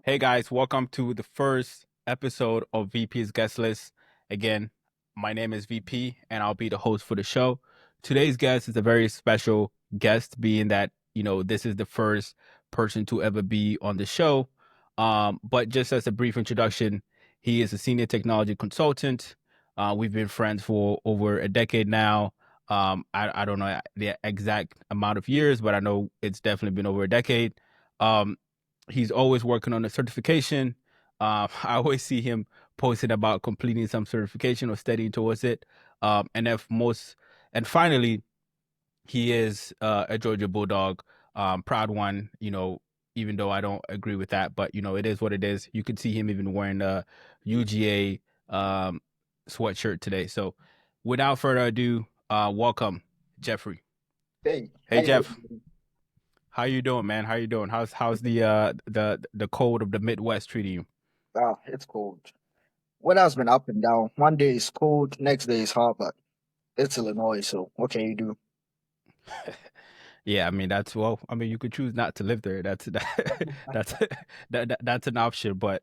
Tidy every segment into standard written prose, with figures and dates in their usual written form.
Hey guys, welcome to the first episode of VP's Guest List. Again, my name is VP and I'll be the host for the show. Today's guest is a very special guest, being that, this is the first person to ever be on the show. But just as a brief introduction, he is a senior technology consultant. We've been friends for over a decade now. I don't know the exact amount of years, but I know it's definitely been over a decade. Um, he's always working on a certification. I always see him posting about completing some certification or studying towards it. And if most, and finally, he is a Georgia Bulldog, proud one. Even though I don't agree with that, but it is what it is. You could see him even wearing a UGA sweatshirt today. So, without further ado, welcome, Jeffrey. Hey, Hey, hey, Jeff. How you doing, man? How you doing? How's the cold of the Midwest treating you? it's cold. Weather's been up and down. One day is cold, next day is hot, but it's Illinois, so what can you do? Yeah, I mean that's well. I mean you could choose not to live there. That's that's an option, but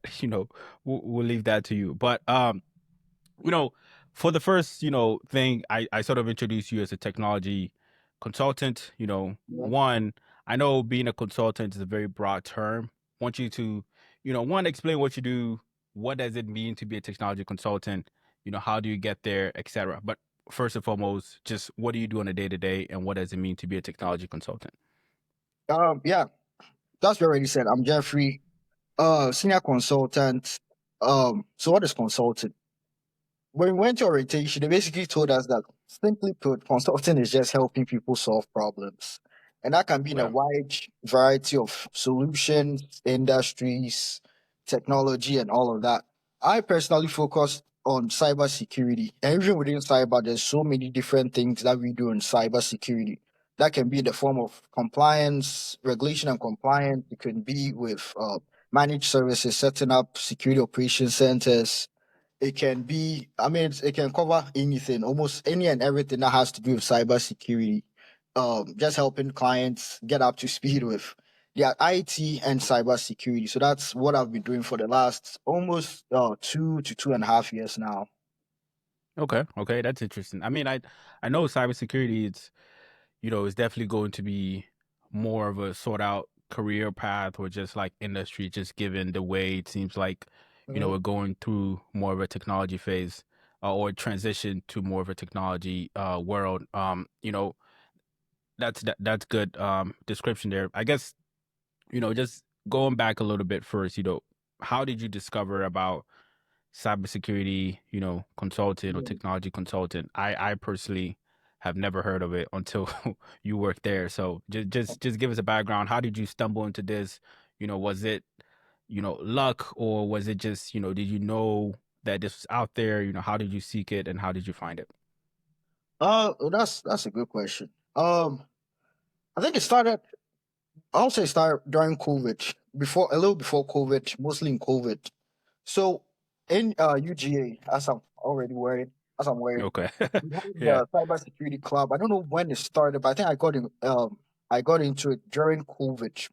we'll leave that to you. But you know, for the first thing, I sort of introduced you as a technology consultant. Yeah. One, I know being a consultant is a very broad term. Want you to, one, explain what you do. What does it mean to be a technology consultant? How do you get there, etc. But first and foremost, just what do you do on a day to day, and what does it mean to be a technology consultant? Yeah, that's what I already said. I'm Jeffrey, senior consultant. So what is consulting? When we went to orientation, they basically told us that, simply put, consulting is just helping people solve problems. And that can be in a Well, wide variety of solutions, industries, technology, and all of that. I personally focus on cybersecurity. And even within cyber, there's so many different things that we do in cybersecurity. That can be in the form of compliance, regulation and compliance. It can be with managed services, setting up security operation centers. It can be, it can cover anything, almost any and everything that has to do with cybersecurity. Just helping clients get up to speed with their IT and cybersecurity. So that's what I've been doing for the last almost 2 to 2.5 years now. okay, okay, that's interesting. I mean, I know cybersecurity. It's definitely going to be more of a sort out career path or just like industry, just given the way it seems like, Mhm. we're going through more of a technology phase or transition to more of a technology world. That's good description there. I guess, just going back a little bit first, how did you discover about cybersecurity, consultant or Mhm. technology consultant? I personally have never heard of it until you worked there. So just give us a background. How did you stumble into this? Was it, luck, or was it just, did you know that this was out there? How did you seek it and how did you find it? Well, that's a good question. I think it started. I'll say it started during COVID, before a little before COVID, mostly in COVID. So in UGA, as I'm wearing, Okay. we had Yeah. the cybersecurity club. I don't know when it started, but I think I got into it during COVID.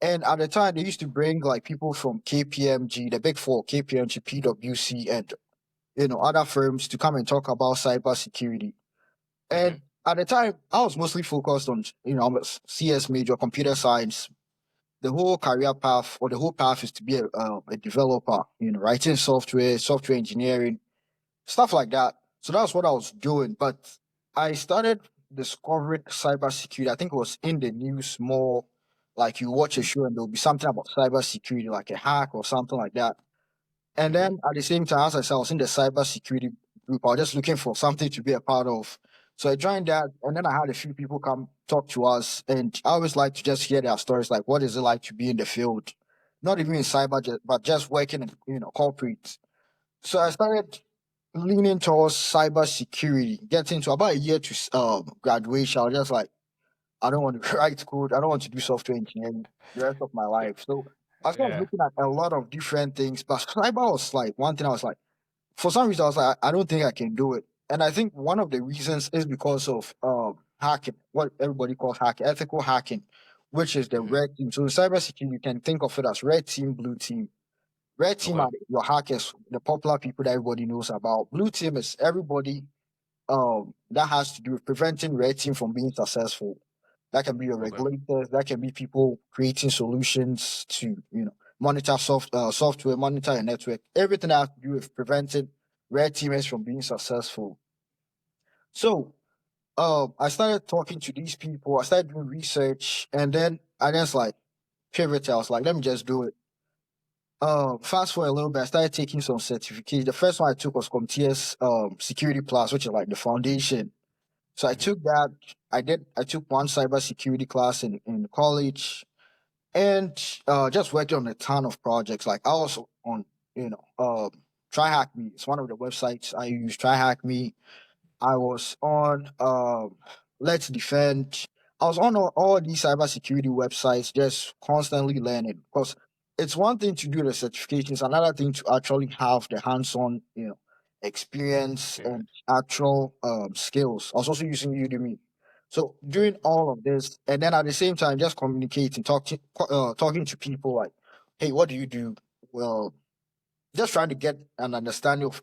And at the time, they used to bring like people from KPMG, the big four, KPMG, PwC, and other firms to come and talk about cybersecurity. Okay. And at the time, I was mostly focused on I'm a CS major, computer science. The whole career path, or the whole path, is to be a developer, writing software, software engineering, stuff like that. So that's what I was doing. But I started discovering cybersecurity. I think it was in the news more, like you watch a show and there'll be something about cybersecurity, like a hack or something like that. And Hmm. then at the same time, as I said, I was in the cybersecurity group. I was just looking for something to be a part of. So I joined that, and then I had a few people come talk to us, and I always like to just hear their stories, like what is it like to be in the field, not even in cyber, but just working in corporate. So I started leaning towards cybersecurity. Getting to about a year to graduation, I was just like, I don't want to write code. I don't want to do software engineering the rest of my life. So I started Yeah. looking at a lot of different things, but cyber was like one thing. I was like, for some reason, I was like, I don't think I can do it. And I think one of the reasons is because of hacking, what everybody calls hacking, ethical hacking, which is the Hmm. red team. So in cybersecurity, you can think of it as red team, blue team. Red team Okay. are your hackers, the popular people that everybody knows about. Blue team is everybody that has to do with preventing red team from being successful. That can be your Okay. regulators, that can be people creating solutions to, monitor software, monitor your network. Everything that has to do with preventing red teamers from being successful. So I started talking to these people, I started doing research, and then I just like pivoted. I was like, let me just do it. Fast forward a little bit, I started taking some certificates. The first one I took was CompTIA's Security Plus, which is like the foundation. So I Hmm. took that. I took one cybersecurity class in college, and just worked on a ton of projects. Like I was on, TryHackMe. It's one of the websites I use. TryHackMe. I was on Let's Defend. I was on all these cybersecurity websites, just constantly learning. Because it's one thing to do the certifications, another thing to actually have the hands-on, experience and Experience. actual skills. I was also using Udemy. So doing all of this, and then at the same time, just communicating, talking to people like, "Hey, what do you do?" Well, just trying to get an understanding of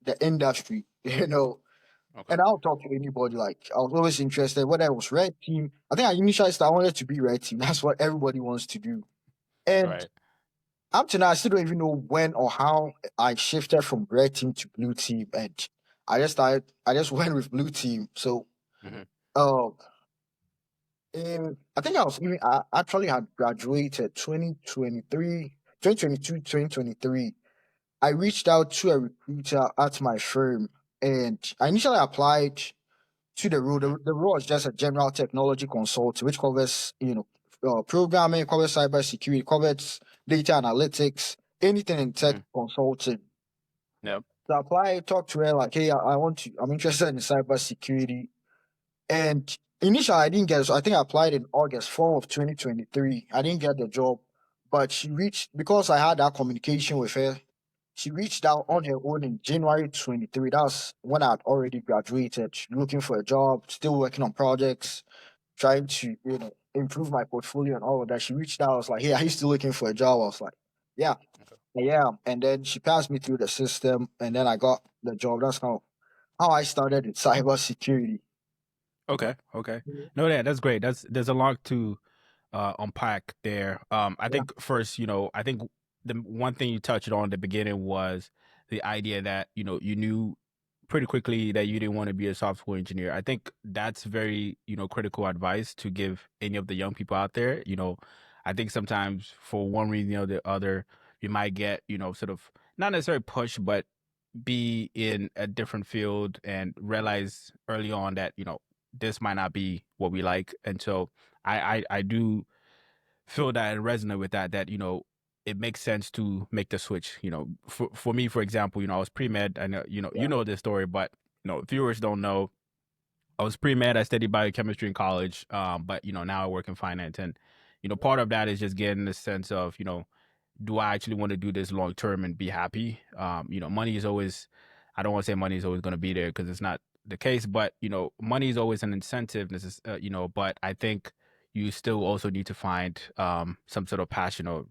the industry, Okay. and I'll talk to anybody. Like I was always interested, whether it was red team. I think I initially started, I wanted to be red team. That's what everybody wants to do. And Right. up to now, I still don't even know when or how I shifted from red team to blue team. And I just went with blue team. So Hmm. uh I think I actually had graduated 2023. I reached out to a recruiter at my firm, and I initially applied to the role. Hmm. The role is just a general technology consultant, which covers, programming, covers cybersecurity, covers data analytics, anything in tech Hmm. consulting. Yep. So I applied, talked to her like, hey, I'm interested in cybersecurity. And initially, I didn't get it. So I think I applied in August, fall of 2023. I didn't get the job, but she reached, because I had that communication with her, she reached out Hmm. on her own in January 23. That's when I'd already graduated, looking for a job, still working on projects, trying to, improve my portfolio and all of that. She reached out. I was like, hey, are you still looking for a job? I was like, yeah, Okay. yeah. And then she passed me through the system, and then I got the job. That's how I started in cybersecurity. Okay. Okay. Mhm. No, that's great. There's a lot to unpack there. I Yeah, think first, I think the one thing you touched on at the beginning was the idea that you knew pretty quickly that you didn't want to be a software engineer. I think that's very critical advice to give any of the young people out there. I think sometimes for one reason or the other, you might get sort of not necessarily push, but be in a different field and realize early on that this might not be what we like. And so I do feel that and resonate with that it makes sense to make the switch. For me, for example, I was pre-med. I know yeah, this story, but viewers don't know. I was pre-med. I studied biochemistry in college, but now I work in finance, and part of that is just getting the sense of do I actually want to do this long term and be happy? Money is always, I don't want to say money is always going to be there because it's not the case, but money is always an incentive. This is, but I think you still also need to find some sort of passion or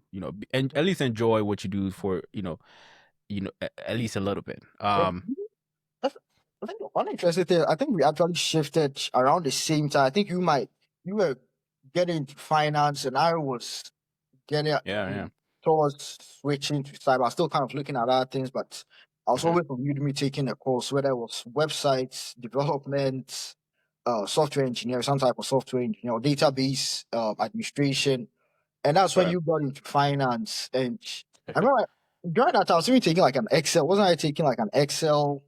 and at least enjoy what you do for at least a little bit. yeah. That's, I think one interesting thing. I think we actually shifted around the same time. I think you were getting into finance, and I was getting Yeah, yeah. towards switching to cyber. I was still kind of looking at other things, but I was Hmm. always on Udemy taking a course, whether it was websites development, software engineer, some type of software engineer, or database administration. And that's when Right. you got into finance. And I remember during that time, I was even taking like an Excel. Wasn't I taking like an Excel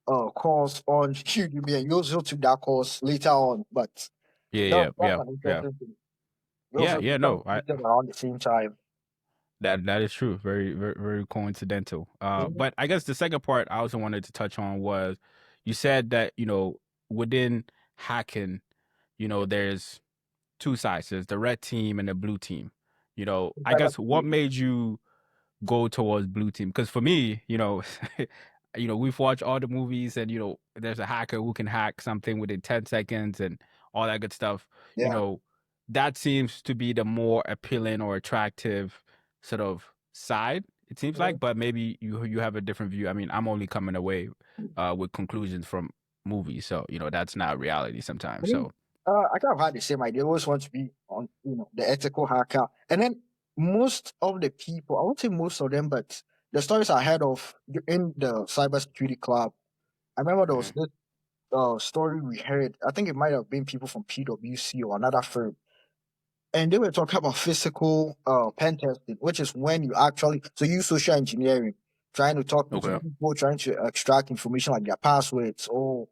course on Udemy? And you also took that course later on. But Yeah, that, yeah, that's yeah, an yeah, interesting thing. You yeah, also yeah. kind of No, I shifted around the same time. that is true. Very, very, very coincidental. Mhm. But I guess the second part I also wanted to touch on was you said that within hacking, there's two sides. There's the red team and the blue team. I guess what Cybersecurity. made you go towards blue team? Because for me, we've watched all the movies, and there's a hacker who can hack something within 10 seconds and all that good stuff. You Yeah. know, that seems to be the more appealing or attractive sort of side, it seems like, Mhm. but maybe you have a different view. I mean, I'm only coming away with conclusions from movies, so that's not reality I sometimes. mean, So I kind of had the same idea. I always want to be on, the ethical hacker. And then most of the people, I won't say most of them, but the stories I heard of in the cybersecurity club, I remember there was mhm. this story we heard. I think it might have been people from PwC or another firm, and they were talking about physical pen testing, which is when you actually use social engineering, trying to talk to Okay, people, trying to extract information like their passwords or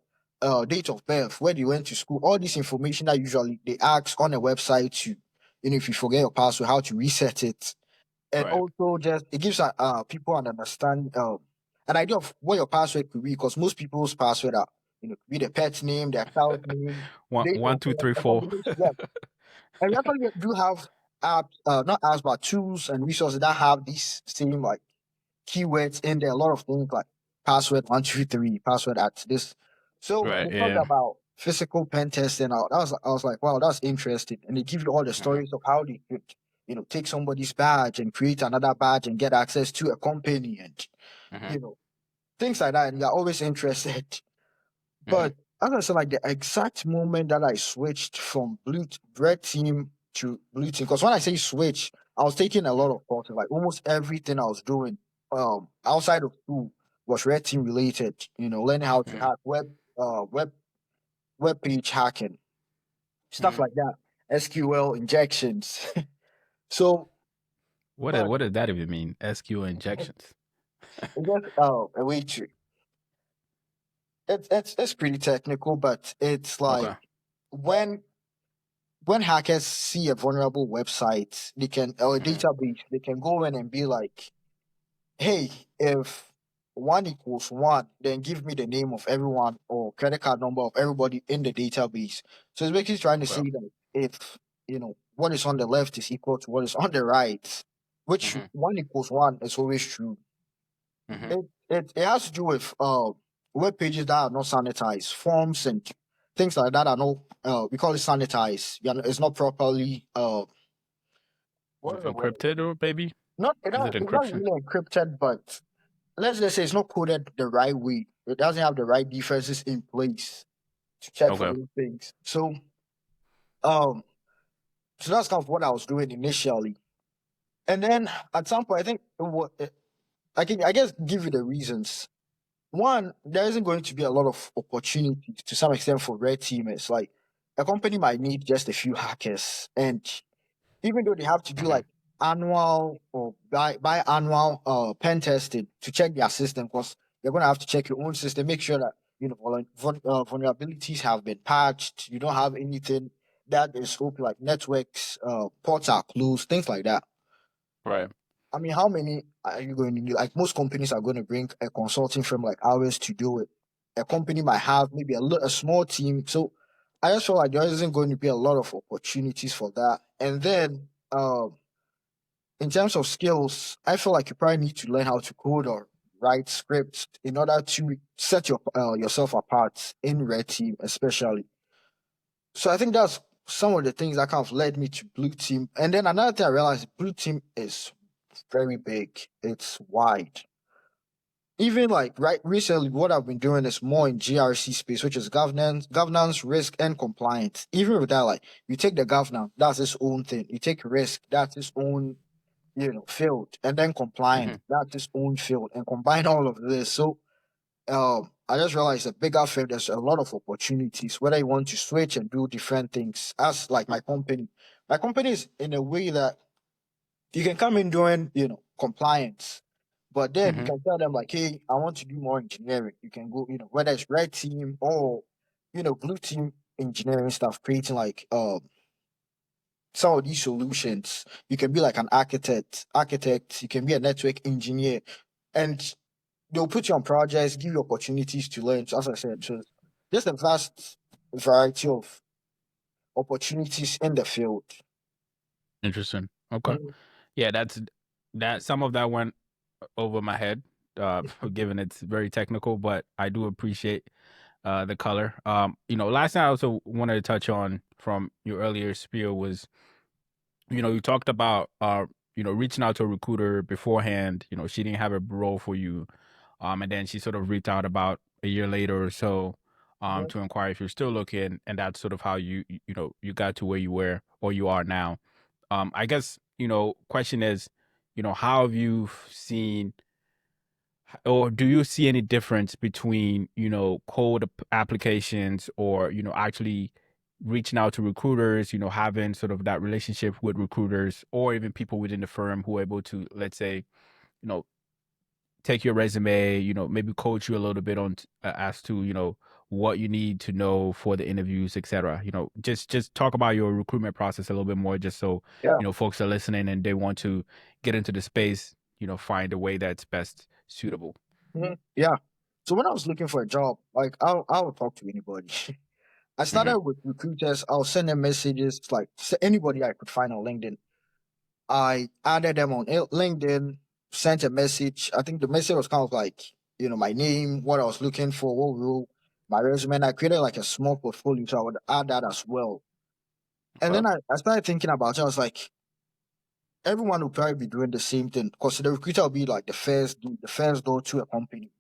date of birth, where they went to school, all this information that usually they ask on a website to, if you forget your password, how to reset it, and right. also just it gives people an idea of what your password could be, because most people's password are could be their pet name, their child name, One, date one, of two, birth, three, a four. combination. Yeah, and we actually do have apps, not apps, but tools and resources that have these same like keywords in there. A lot of things like password 123, password at this. So Right. they talked Yeah. about physical pen testing. I was like, wow, that's interesting. And they give you all the Hmm. stories of how they could, take somebody's badge and create another badge and get access to a company and Hmm. you know things like that. And you're always interested. Hmm. But as I said, like the exact moment that I switched from red team to blue team, because when I say switch, I was taking a lot of courses. Like almost everything I was doing outside of school was red team related. Learning how to Hmm. hack web page hacking, stuff Hmm. like that, SQL injections. So, but What does that even mean? SQL injections. it's just a way to it's pretty technical, but it's like Okay. when hackers see a vulnerable website, they can or a Hmm. database, they can go in and be like, "Hey, if 1 equals 1, then give me the name of everyone or credit card number of everybody in the database." So it's basically trying to Okay. say that if what is on the left is equal to what is on the right, which Hmm. 1 equals 1 is always true. Hmm. It has to do with web pages that are not sanitized, forms and things like that are not we call it sanitized. It's not properly what is the word? Encrypted or maybe? Not Is it it's not encryption? really encrypted, but let's just say it's not coded the right way. It doesn't have the right defenses in place to check for Okay. those things. Um so that's kind of what I was doing initially. And then at some point I think I guess give you the reasons. One, there isn't going to be a lot of opportunities to some extent for red teamers. Like a company might need just a few hackers, and even though they have to do Hmm. like annual or biannual pen testing to check their system, because you're going to have to check your own system, make sure that vulnerabilities have been patched. You don't have anything that is open, like networks, ports are closed, things like that. Right. I mean, how many are you going to need? Like most companies are going to bring a consulting firm like ours to do it. A company might have maybe a small team. So I just feel like there isn't going to be a lot of opportunities for that. And then in terms of skills, I feel like you probably need to learn how to code or write scripts in order to set yourself apart in red team, especially. So I think that's some of the things that kind of led me to blue team. And then another thing I realized, blue team is very big. It's wide. Even like right recently, what I've been doing is more in GRC space, which is governance, risk, and compliance. Even with that, like you take the governance, that's its own thing. You take risk, that's its own, field, and then Hmm. compliance, that's its own field, and combine all of this. So I just realized a bigger field, there's a lot of opportunities, whether you want to switch and do different things. As like my company. My company is in a way that you can come in doing, compliance, but then you Hmm. can tell them like, hey, I want to do more engineering. You can go, whether it's red team or, blue team engineering stuff, creating like some of these solutions. You can be like an architect, you can be a network engineer, and they'll put you on projects, give you opportunities to learn. So as I said, so just a vast variety of opportunities in the field. Interesting. Okay. Mhm. Yeah, that some of that went over my head, given it's very technical, but I do appreciate the color. Last thing I also wanted to touch on from your earlier spiel was, you talked about reaching out to a recruiter beforehand. She didn't have a role for you, and then she sort of reached out about a year later or so, Mhm. to inquire if you're still looking, and that's sort of how you got to where you were or you are now. I guess question is, how have you seen, or do you see any difference between applications, or actually reaching out to recruiters, having sort of that relationship with recruiters, or even people within the firm who are able to, let's say, you know take your resume, maybe coach you a little bit on as to what you need to know for the interviews, etc. Just talk about your recruitment process a little bit more, just so Yeah. folks are listening and they want to get into the space, find a way that's best suitable. Yeah. So when I was looking for a job, like I'll talk to anybody. I Hmm. started with recruiters. I'll send them messages like anybody I could find on LinkedIn. I added them on LinkedIn, sent a message. I think the message was kind of like, my name, what I was looking for, what role, my resume. And I created like a small portfolio, so I would add that as well. And Okay. then I started thinking about it. I was like, everyone will probably be doing the same thing because the recruiter will be like the first door to a company.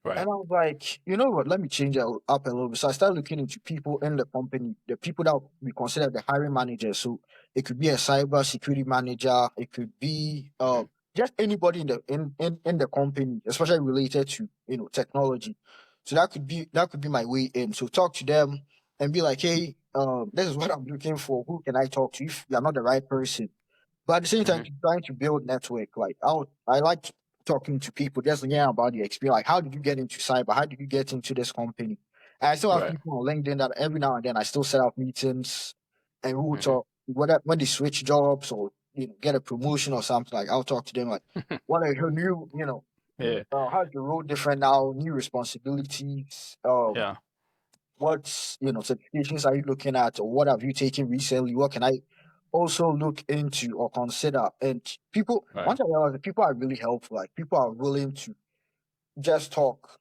And Right. I was like, you know what? Let me change it up a little bit. So I started looking into people in the company, the people that we consider the hiring managers. So it could be a cyber security manager, it could be Hmm. just anybody in the company, especially related to technology. So that could be my way in. So talk to them and be like, hey, this is what I'm looking for. Who can I talk to if you're not the right person? But at the same time, Hmm. trying to build network. Like I like talking to people, just learning about your experience. Like, how did you get into cyber? How did you get into this company? And I still have Right. people on LinkedIn that every now and then I still set up meetings and we will Hmm. talk. Whether when they switch jobs or get a promotion or something, like I'll talk to them like, what are your new, Yeah. how's your role different now? New responsibilities. Yeah. What certifications are you looking at, or what have you taken recently? What can I also look into or consider? And people, Right. once I realized that people are really helpful, like people are willing to just talk,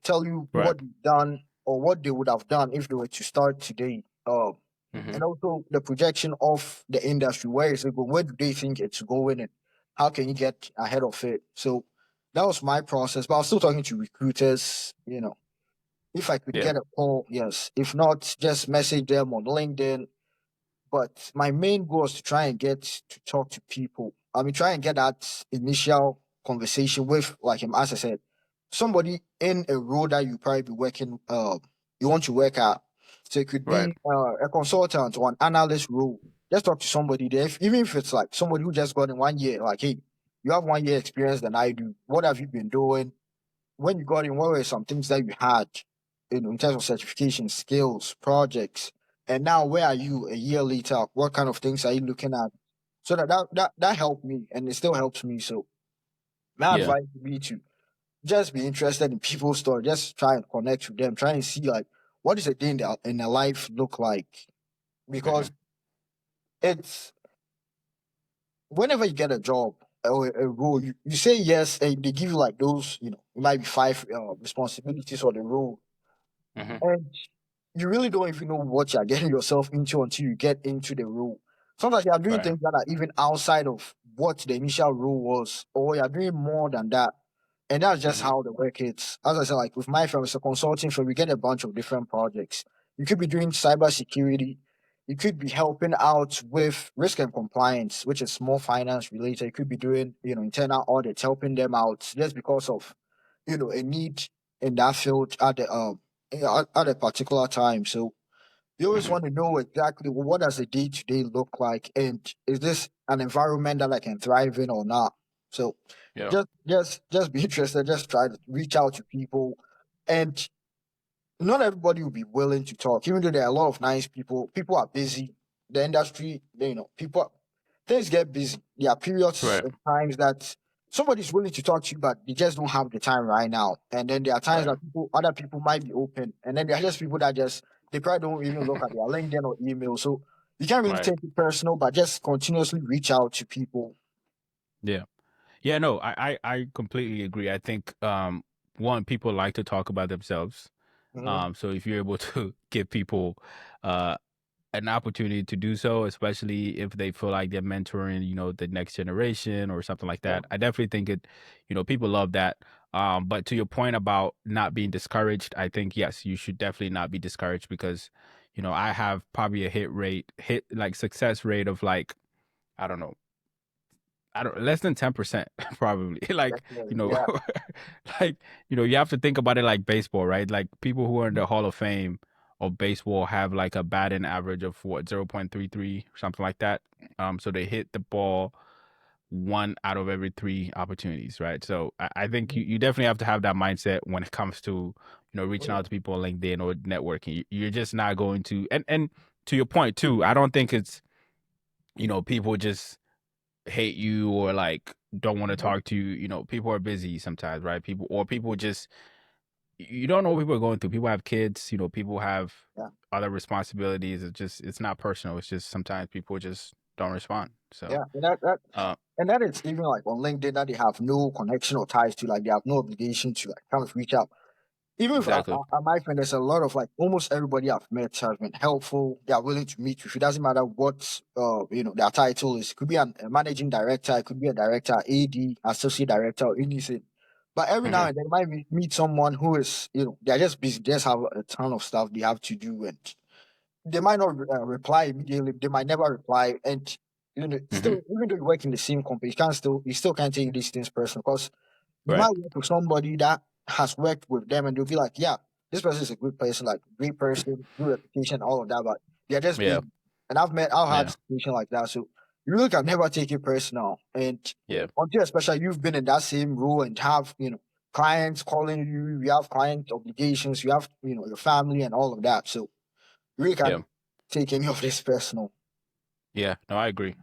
tell you Right. what they've done or what they would have done if they were to start today. Hmm. And also the projection of the industry. Where is it going? Where do they think it's going? And how can you get ahead of it? So that was my process. But I was still talking to recruiters, if I could Yeah. get a call, yes. If not, just message them on LinkedIn. But my main goal is to try and get to talk to people. I mean, try and get that initial conversation with, like him, as I said, somebody in a role that you probably be working, you want to work at. So it could Right. be a consultant or an analyst role. Just talk to somebody there, even if it's like somebody who just got in 1 year. Like, hey, you have 1 year experience than I do. What have you been doing? When you got in, what were some things that you had, in terms of certification, skills, projects, and now where are you a year later? What kind of things are you looking at? So that helped me, and it still helps me. So my Yeah. advice would be to just be interested in people's story, just try and connect with them, try and see like what is a day in their life look like, Hmm. because it's whenever you get a job or a role, you say yes, and they give you like those, it might be five responsibilities or the role. Hmm. And you really don't even know what you're getting yourself into until you get into the role. Sometimes you are doing Right. things that are even outside of what the initial role was, or you're doing more than that. And that's just Hmm. how the work is. As I said, like with my firm, it's a consulting firm, we get a bunch of different projects. You could be doing cybersecurity. You could be helping out with risk and compliance, which is more finance related. You could be doing, internal audits, helping them out just because of, a need in that field at a particular time. So you always Hmm. want to know exactly, well, what does a day to day look like, and is this an environment that I can thrive in or not? So Yeah. just be interested. Just try to reach out to people, and not everybody will be willing to talk. Even though there are a lot of nice people, people are busy. The industry, people things get busy. There are periods Right. and times that somebody's willing to talk to you, but they just don't have the time right now. And then there are times Right. that other people might be open, and then there are just people that just they probably don't even look at their LinkedIn or email. So you can't really Right. take it personal, but just continuously reach out to people. Yeah. Yeah, no, I completely agree. I think one, people like to talk about themselves. Mm-hmm. So if you're able to give people uh an opportunity to do so, especially if they feel like they're mentoring, the next generation or something like Yeah. that. I definitely think people love that. But to your point about not being discouraged, I think yes, you should definitely not be discouraged because, I have probably a hit like success rate of like, I don't know, I don't less than 10% probably. Like, you Definitely. know, Yeah. like, you have to think about it like baseball, right? Like people who are in Mhm. the Hall of Fame of baseball have like a batting average of what, 0.33, something like that. So they hit the ball one out of every three opportunities, right? So I think Mhm. you definitely have to have that mindset when it comes to, Oh, reaching yeah. out to people on LinkedIn or networking. You're just not going to, and to your point too, I don't think it's, people just hate you or like don't want to Mhm. talk to you. People are busy sometimes, right? People just you don't know what people are going through. People have kids, people have Yeah. other responsibilities. It's not personal. It's just sometimes people just don't respond. So Yeah. uh And that is even like on LinkedIn that they have no connection or ties to, like they have no obligation to like kind of reach out. Even if exactly. my friend, there's a lot of like almost everybody I've met has been helpful. They are willing to meet with you. It doesn't matter what their title is. It could be a managing director, it could be a director, AD, associate director, or anything. But every now Hmm. and then, you might meet someone who is they're just busy, just have a ton of stuff they have to do, and they might not reply immediately. They might never reply, and Hmm. still, even though you work in the same company, you still can't take these things personal because you Right. might work with somebody that has worked with them, and they'll be like, "Yeah, this person is a good person, like great person, good reputation, all of that." But they're just Yeah. busy, and I've had Yeah. situation like that. So you really can never take it personal, and Yeah. until especially you've been in that same role and have clients calling you, you have client obligations, you have your family and all of that. So you really Yeah. can't take any of this personal. Yeah. No, I agree.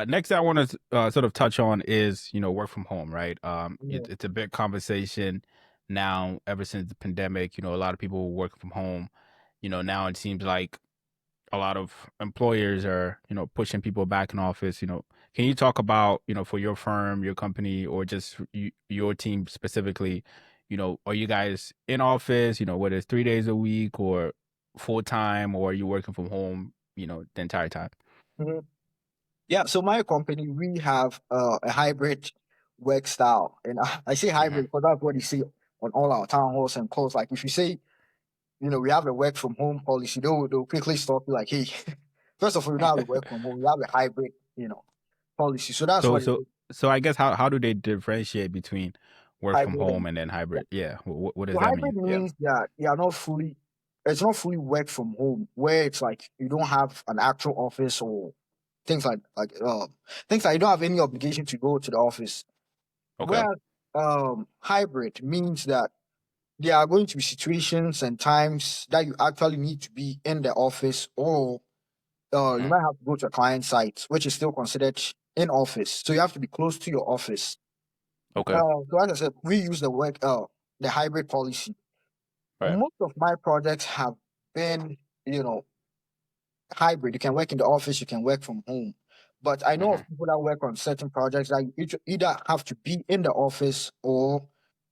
Next, I want to sort of touch on is work from home, right? Yeah. It's a big conversation now ever since the pandemic. A lot of people work from home. Now it seems like a lot of employers are pushing people back in office. Can you talk about for your firm, your company, or just your team specifically? Are you guys in office? Whether it's 3 days a week or full time, or are you working from home? The entire time. Mhm. Yeah, so my company, we have a hybrid work style. And I say Hmm. hybrid because that's what you see on all our town halls and calls. Like if you say, we have a work from home policy, they'll quickly stop you like, hey, first of all, you don't have a work from home, you have a hybrid, policy. So that's So what it so is. so I guess how do they differentiate between work from Hybrid. home and then Yeah. hybrid? Yeah. What does So that mean? hybrid Yeah. means that you are not fully, it's not fully work from home, where it's like you don't have an actual office or things things like you don't have any obligation to go to the office. Okay. Whereas hybrid means that there are going to be situations and times that you actually need to be in the office, or you Hmm. might have to go to a client site, which is still considered in office. So you have to be close to your office. Okay. So as I said, we use the hybrid policy. Right. Most of my projects have been, you know, hybrid. You can work in the office, you can work from home. But I know Hmm. of people that work on certain projects that you either have to be in the office or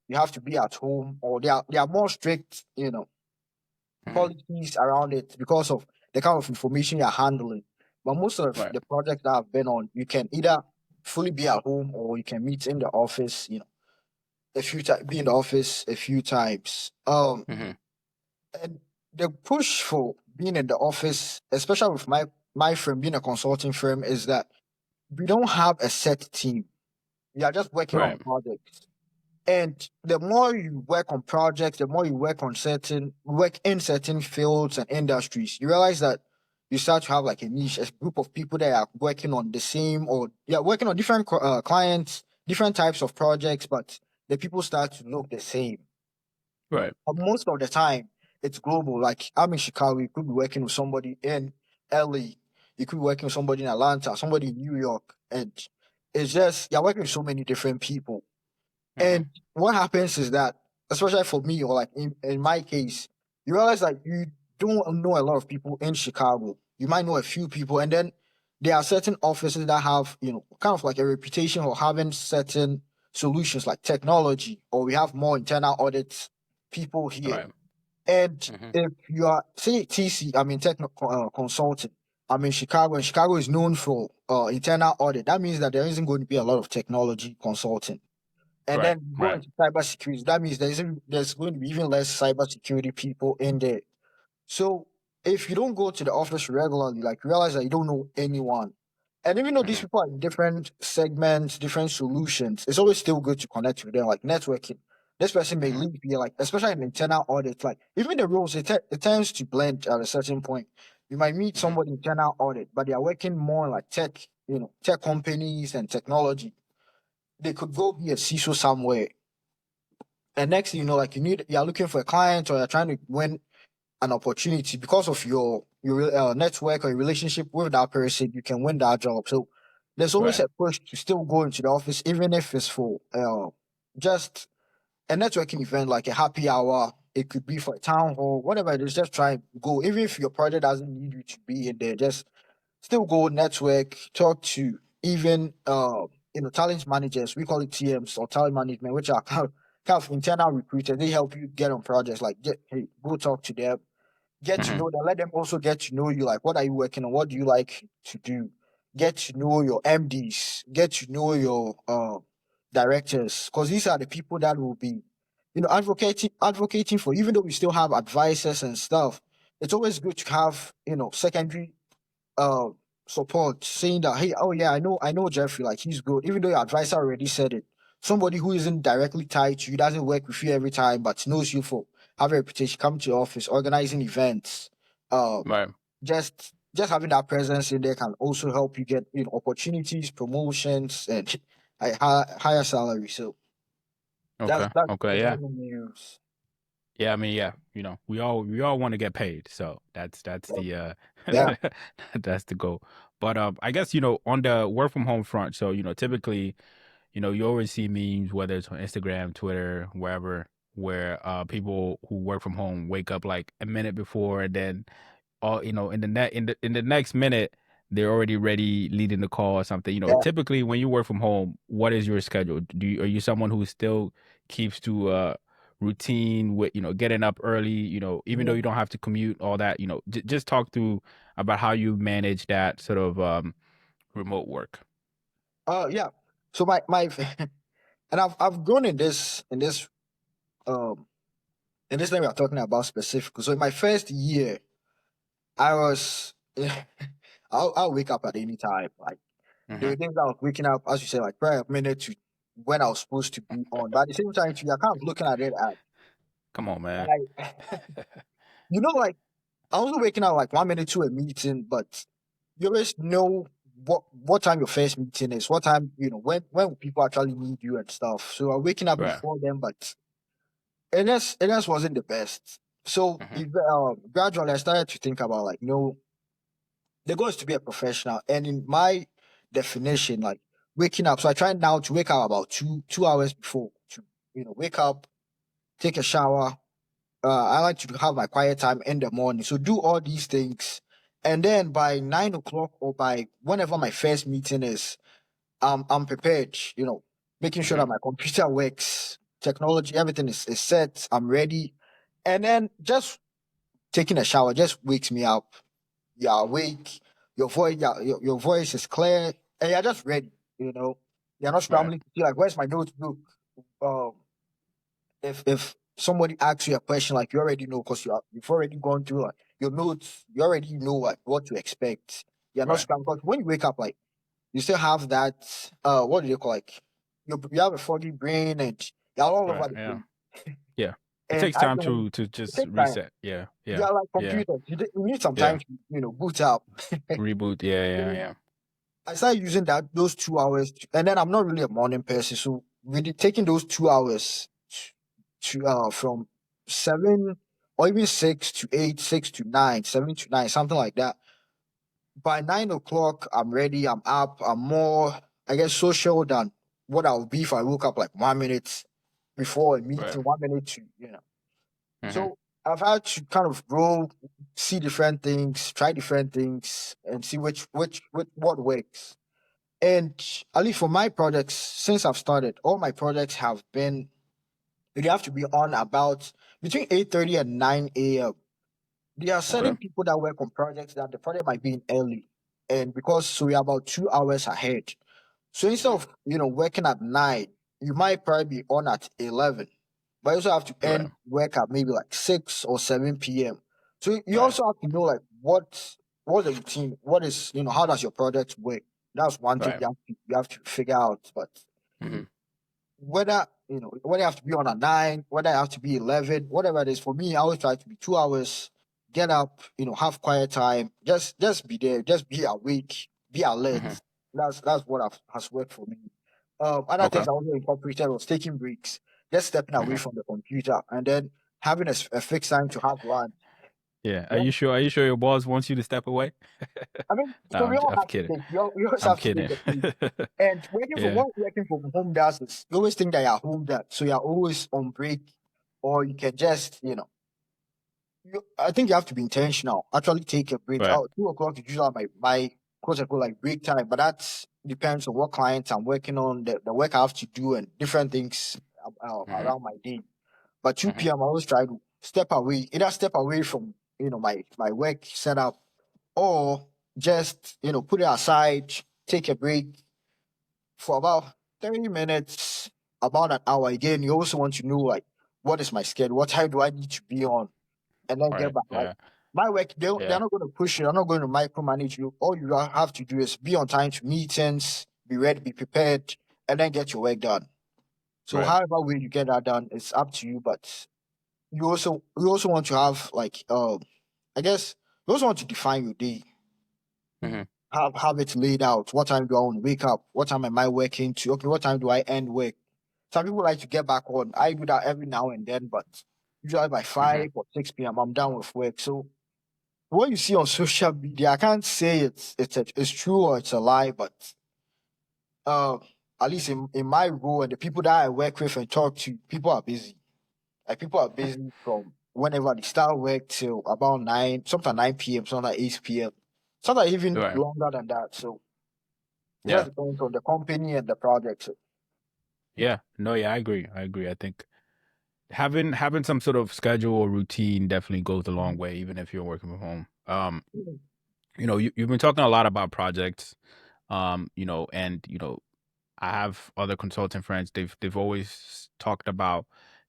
you have to be at home, or they are more strict, Hmm. policies around it because of the kind of information you're handling. But most of Right. the projects that I've been on, you can either fully be at home or you can meet in the office, a few times, be in the office a few times. Hmm. And the push for being in the office, especially with my firm being a consulting firm, is that we don't have a set team. We are just working on Right. projects. And the more you work on projects, the more you work in certain fields and industries, you realize that you start to have like a niche, a group of people that are working on the same, or yeah, working on different clients, different types of projects, but the people start to look the same. Right. But most of the time, it's global. Like I'm in Chicago, you could be working with somebody in LA, you could be working with somebody in Atlanta, somebody in New York, and it's just you're working with so many different people. Hmm. And what happens is that, especially for me, or like in my case, you realize that you don't know a lot of people in Chicago. You might know a few people, and then there are certain offices that have, kind of like a reputation for having certain solutions like technology, or we have more internal audits people here. Right. And Mm-hmm. if you are, say, TC, I mean, technical consulting, I mean, Chicago, and Chicago is known for internal audit. That means that there isn't going to be a lot of technology consulting. And Right. then you go Right. into cybersecurity. That means there's going to be even less cybersecurity people in there. So if you don't go to the office regularly, like you realize that you don't know anyone. And even though these Mm-hmm. people are in different segments, different solutions, it's always still good to connect with them, like networking. This person may Mm-hmm. leave here, like especially in internal audit, like even the roles, it tends to blend at a certain point. You might meet Mm-hmm. somebody in internal audit, but they are working more like tech, tech companies and technology. They could go be a CISO somewhere. And next thing you know, like you're looking for a client or you're trying to win an opportunity because of your network or your relationship with that person, you can win that job. So there's always Right. a push to still go into the office, even if it's for just a networking event like a happy hour. It could be for a town hall, whatever it is. Just try and go, even if your project doesn't need you to be in there. Just still go network, talk to even talent managers. We call it TMs or talent management, which are kind of internal recruiters. They help you get on projects. Like, hey, go talk to them, get to Mm-hmm. know them, let them also get to know you. Like, what are you working on? What do you like to do? Get to know your MDs, get to know your directors, because these are the people that will be, advocating for. Even though we still have advisors and stuff, it's always good to have secondary uh support saying that, hey, oh yeah, I know Jeffrey, like he's good, even though your advisor already said it. Somebody who isn't directly tied to you, doesn't work with you every time, but knows you for have a reputation, come to your office, organizing events. Right. Just having that presence in there can also help you get opportunities, promotions, and higher salary. So that's Okay. that's Okay. that's Yeah. one of the news. Yeah. I mean, yeah. We all want to get paid, so that's the Yeah. that's the goal. But I guess on the work from home front. So typically, you always see memes, whether it's on Instagram, Twitter, wherever, where people who work from home wake up like a minute before, and then all in the next minute they're already ready leading the call or something. Yeah. Typically when you work from home, what is your schedule? Are you someone who still keeps to routine with getting up early, even though Mhm. you don't have to commute, all that? Just talk through about how you manage that sort of remote work. Yeah. So my and I've grown um in this thing we are talking about specifically. So in my first year, I was I'll wake up at any time. Like there Hmm. were days I was waking up, as you said, like probably a minute to when I was supposed to be on. But at the same time, too, you're kind of looking at it at Come on, man. like like I was waking up like 1 minute to a meeting, but you always know what time your first meeting is, what time when people actually need you and stuff. So I'm waking up Right. before them, but it just wasn't the best. So Hmm. gradually I started to think about like the goal is to be a professional, and in my definition, like waking up. So I try now to wake up about two hours before to wake up, take a shower. I like to have my quiet time in the morning. So do all these things, and then by 9 o'clock or by whenever my first meeting is, I'm prepared. Making sure Hmm. that my computer works, technology, everything is set. I'm ready, and then just taking a shower just wakes me up. You're awake, your voice is clear, and you're just ready. You're not Right. scrambling to see like where's my notebook. Um, if somebody asks you a question, like you already know because you've already gone through like your notes, you already know like what to expect. You're not Right. scrambling. Because when you wake up, like you still have that what do you call, like you have a foggy brain and you're all over Right. the Yeah. place. Yeah. It And takes I time don't. to It just takes time. reset. Yeah. Yeah. You're like Yeah. computers. You need some time Yeah. to boot up. Reboot. Yeah. Yeah. So Yeah. I started using those 2 hours, and then I'm not really a morning person, so really taking those 2 hours to from 7 or even 6 to 8, 6 to 9, 7 to 9, something like that. By 9 o'clock, I'm ready. I'm up. I'm more, I guess, social than what I would be if I woke up like 1 minute before a Right. meeting, 1 minute to. Hmm. So I've had to kind of grow, see different things, try different things, and see which what works. And at least for my projects, since I've started, all my projects have been they have to be on about between 8:30 and 9 a.m. There are Okay. certain people that work on projects that the project might be in early, and because so we're about 2 hours ahead. So instead Hmm. of working at 9, you might probably be on at 11, but you also have to Right. end work at maybe like 6 or 7 p.m. So you Right. also have to know like what's the routine, what is how does your project work? That's one thing Right. you have to figure out. But Hmm. whether you have to be on at 9, whether you have to be 11, whatever it is. For me, I always try to be 2 hours. Get up, have quiet time. Just be there. Just be awake. Be alert. Hmm. That's what has worked for me. Other Okay. things I also incorporated was taking breaks, just stepping away Hmm. from the computer, and then having a fixed time to have lunch. Yeah. Are Yeah. you sure? Are you sure your boss wants you to step away? I mean, No, so we all I'm have to kidding. take. We always I'm have to take kidding. a break. And Yeah. working from home does is you always think that you're home, that so you're always on break, or you can just I think you have to be intentional. Actually, take a break. Right. Oh, 2 o'clock is usually my quote unquote like break time, but that depends on what clients I'm working on, the work I have to do, and different things Hmm. around my day. But Hmm. 2 p.m. I always try to step away, either step away from my work setup, or just put it aside, take a break for about 30 minutes, about an hour. Again, you also want to know like what is my schedule, what time do I need to be on, and then get Right. back. Like Yeah. my work, they're Yeah. not going to push you. They're not going to micromanage you. All you have to do is be on time to meetings, be ready, be prepared, and then get your work done. So Right. however way you get that done, it's up to you. But you also want to have like I guess you also want to define your day. Hmm. Have it laid out. What time do I want to wake up? What time am I working to? Okay, what time do I end work? Some people like to get back on. I do that every now and then, but usually by Hmm. 5 or 6 p.m. I'm done with work. So what you see on social media, I can't say it's true or it's a lie, but uh, at least in my role and the people that I work with and talk to, people are busy. Like people are busy from whenever they start work till about 9, sometimes 9 p.m., sometimes 8 p.m., sometimes even Right. longer than that. So it just Yeah. depends on the company and the project. So, Yeah. No. Yeah. I agree. I agree. I think having some sort of schedule or routine definitely goes a long way, even if you're working from home. You've been talking a lot about projects, and I have other consultant friends. They've always talked about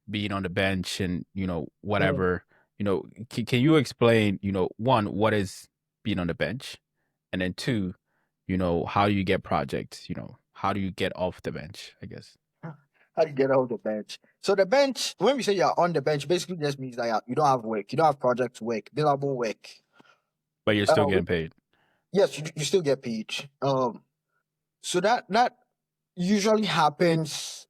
being on the bench and mm, whatever. Can you explain? One, what is being on the bench, and then two, how do you get projects? How do you get off the bench? I guess, how do you get off the bench? So the bench, when we say you're on the bench, basically just means that you don't have work, you don't have project work, billable work. but you're still Uh, getting paid. yes, you still get paid. So that usually happens.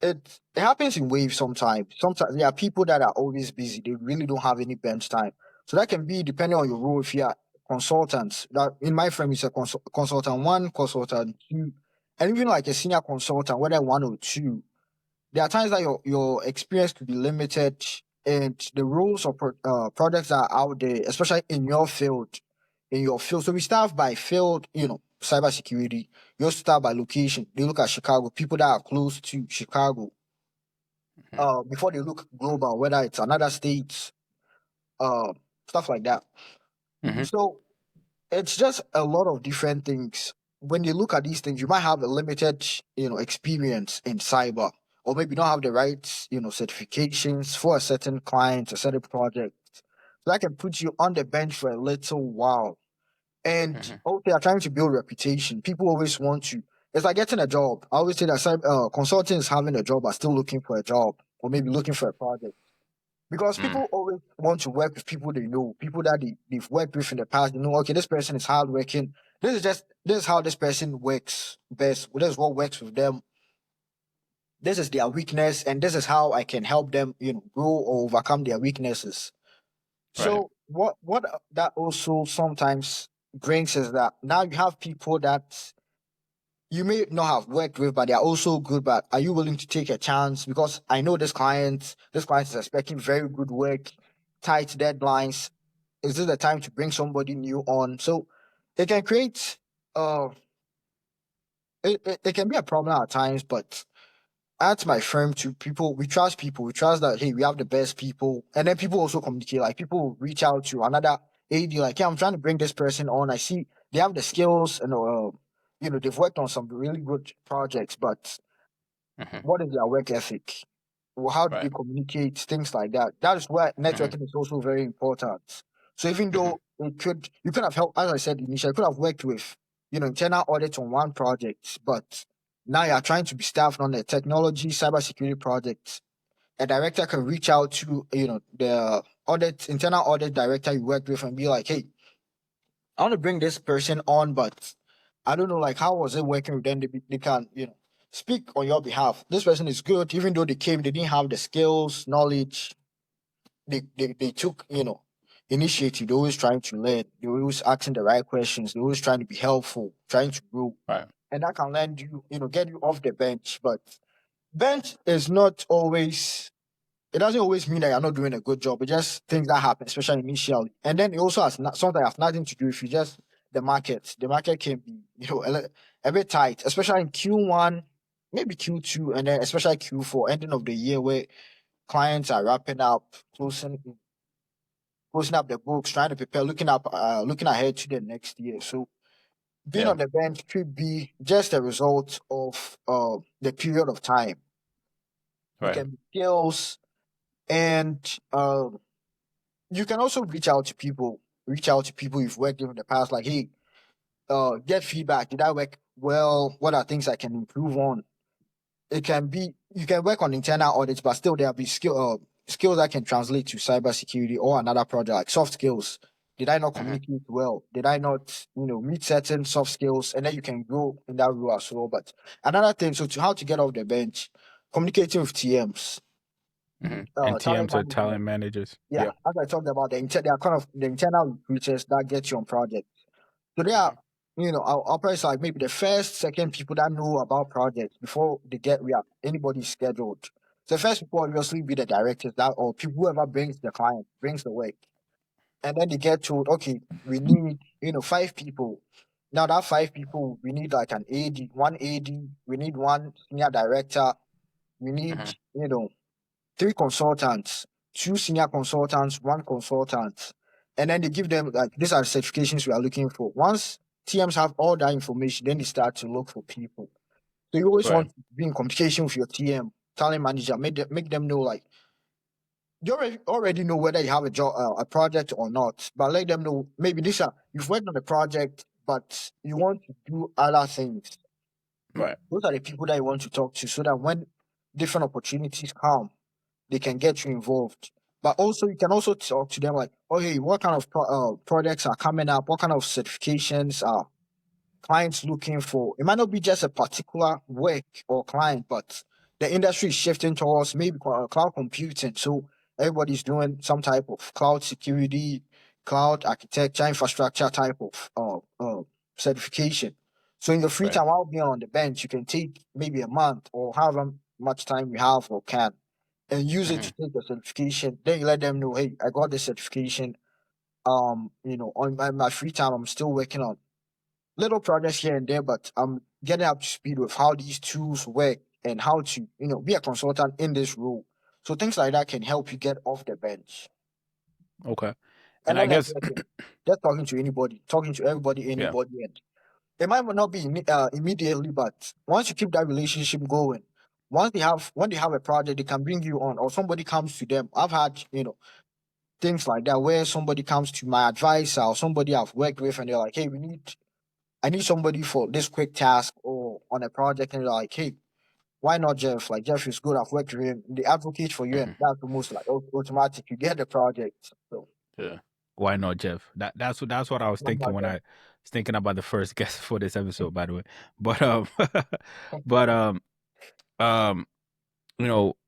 It happens in waves sometimes. Sometimes there are people that are always busy. They really don't have any bench time. So that can be depending on your role. If you're consultants, that in my firm is a consultant one, consultant two, and even like a senior consultant, whether one or two. There are times that your experience could be limited, and the rules of products that are out there, especially in your field, So we start by field, cybersecurity. You also start by location. They look at Chicago, people that are close to Chicago. Hmm. Before they look global, whether it's another state, uh, stuff like that. Hmm. So it's just a lot of different things. When you look at these things, you might have a limited, experience in cyber, or maybe don't have the right, certifications for a certain client, a certain project. So that can put you on the bench for a little while. And Hmm. also, they are trying to build reputation. People always want to. It's like getting a job. I always say that consulting is having a job, but still looking for a job, or maybe looking for a project. Because Mm. people always want to work with people they know, people that they've worked with in the past. They know, okay, this person is hardworking. This is how this person works best. This is what works with them. This is their weakness, and this is how I can help them, grow or overcome their weaknesses. Right. So what that also sometimes brings is that now you have people that you may not have worked with, but they are also good. But are you willing to take a chance? Because I know this client is expecting very good work, tight deadlines. Is this the time to bring somebody new on? So it can create, uh, it can be a problem at times, but at my firm to people, we trust people. We trust that hey, we have the best people, and then people also communicate. Like people will reach out to another AD, like, hey, I'm trying to bring this person on. I see they have the skills, and they've worked on some really good projects, but Hmm. what is their work ethic? Well, how do they Right. communicate? Things like that. That is why Hmm. networking is also very important. So even Hmm. though you could have helped, as I said initially, you could have worked with, internal audits on one project, but now you're trying to be staffed on a technology cybersecurity project. A director can reach out to, the internal audit director you worked with and be like, hey, I want to bring this person on, but I don't know, like, how was it working with them? They can, speak on your behalf. This person is good, even though they didn't have the skills, knowledge. They took, initiative. They're always trying to learn. They're always asking the right questions. They're always trying to be helpful, trying to grow. Right. And that can land you, get you off the bench. But bench is not always it doesn't always mean that you're not doing a good job. It's just things that happen, especially initially. And then it also has something that has nothing to do if you just the market. The market can be, a bit tight, especially in Q1, maybe Q2, and then especially Q4, ending of the year where clients are wrapping up, closing up the books, trying to prepare, looking ahead to the next year. So being Yeah. on the bench could be just a result of the period of time. It Right. can be skills and you can also reach out to people you've worked with in the past, like, hey, get feedback. Did I work well? What are things I can improve on? It can be you can work on internal audits, but still there'll be skills that can translate to cybersecurity or another project, like soft skills. Did I not Hmm. communicate well? Did I not, meet certain soft skills? And then you can grow in that role as well. But another thing, so to how to get off the bench, communicating with TMs, Hmm. And talent TMs are managers. talent managers. Yeah, Yeah. as I talked about, they are kind of the internal recruiters that get you on projects. So they are, Hmm. I'll probably say like maybe the first, second people that know about projects before they get anybody scheduled. So the first people obviously be the directors that or people whoever brings the client, brings the work. And then they get told, okay, we need, five people. Now that five people, we need like an AD, one AD, we need one senior director, we need, Hmm. three consultants, two senior consultants, one consultant. And then they give them like these are the certifications we are looking for. Once TMs have all that information, then they start to look for people. So you always Right. want to be in communication with your TM, talent manager, make them know like you already know whether you have a job, a project or not. But let them know maybe you've worked on the project, but you want to do other things. Right. Those are the people that you want to talk to, so that when different opportunities come, they can get you involved. But also, you can also talk to them like, oh, hey, what kind of projects are coming up? What kind of certifications are clients looking for? It might not be just a particular work or client, but the industry is shifting towards maybe cloud computing. So everybody's doing some type of cloud security, cloud architecture, infrastructure type of certification. So in your free Right. time, while being on the bench, you can take maybe a month or however much time you have or can and use it Hmm. to take the certification. Then you let them know, hey, I got the certification. On my free time, I'm still working on little projects here and there, but I'm getting up to speed with how these tools work and how to, be a consultant in this role. So things like that can help you get off the bench. Okay. And And I then guess, networking, just talking to anybody, talking to everybody, yeah. anybody, and it might not be immediately, but once you keep that relationship going, when they have a project, they can bring you on, or somebody comes to them. I've had things like that where somebody comes to my advisor or somebody I've worked with, and they're like, "Hey, I need somebody for this quick task or on a project," and they're like, "Hey, why not Jeff? Like Jeff is good. I've worked with him. They advocate for you, and Hmm. that's almost like automatic. You get the project." So Yeah. Why not, Jeff? That's what I was why thinking not when I Jeff? was thinking about the first guest for this episode, by the way. But but um,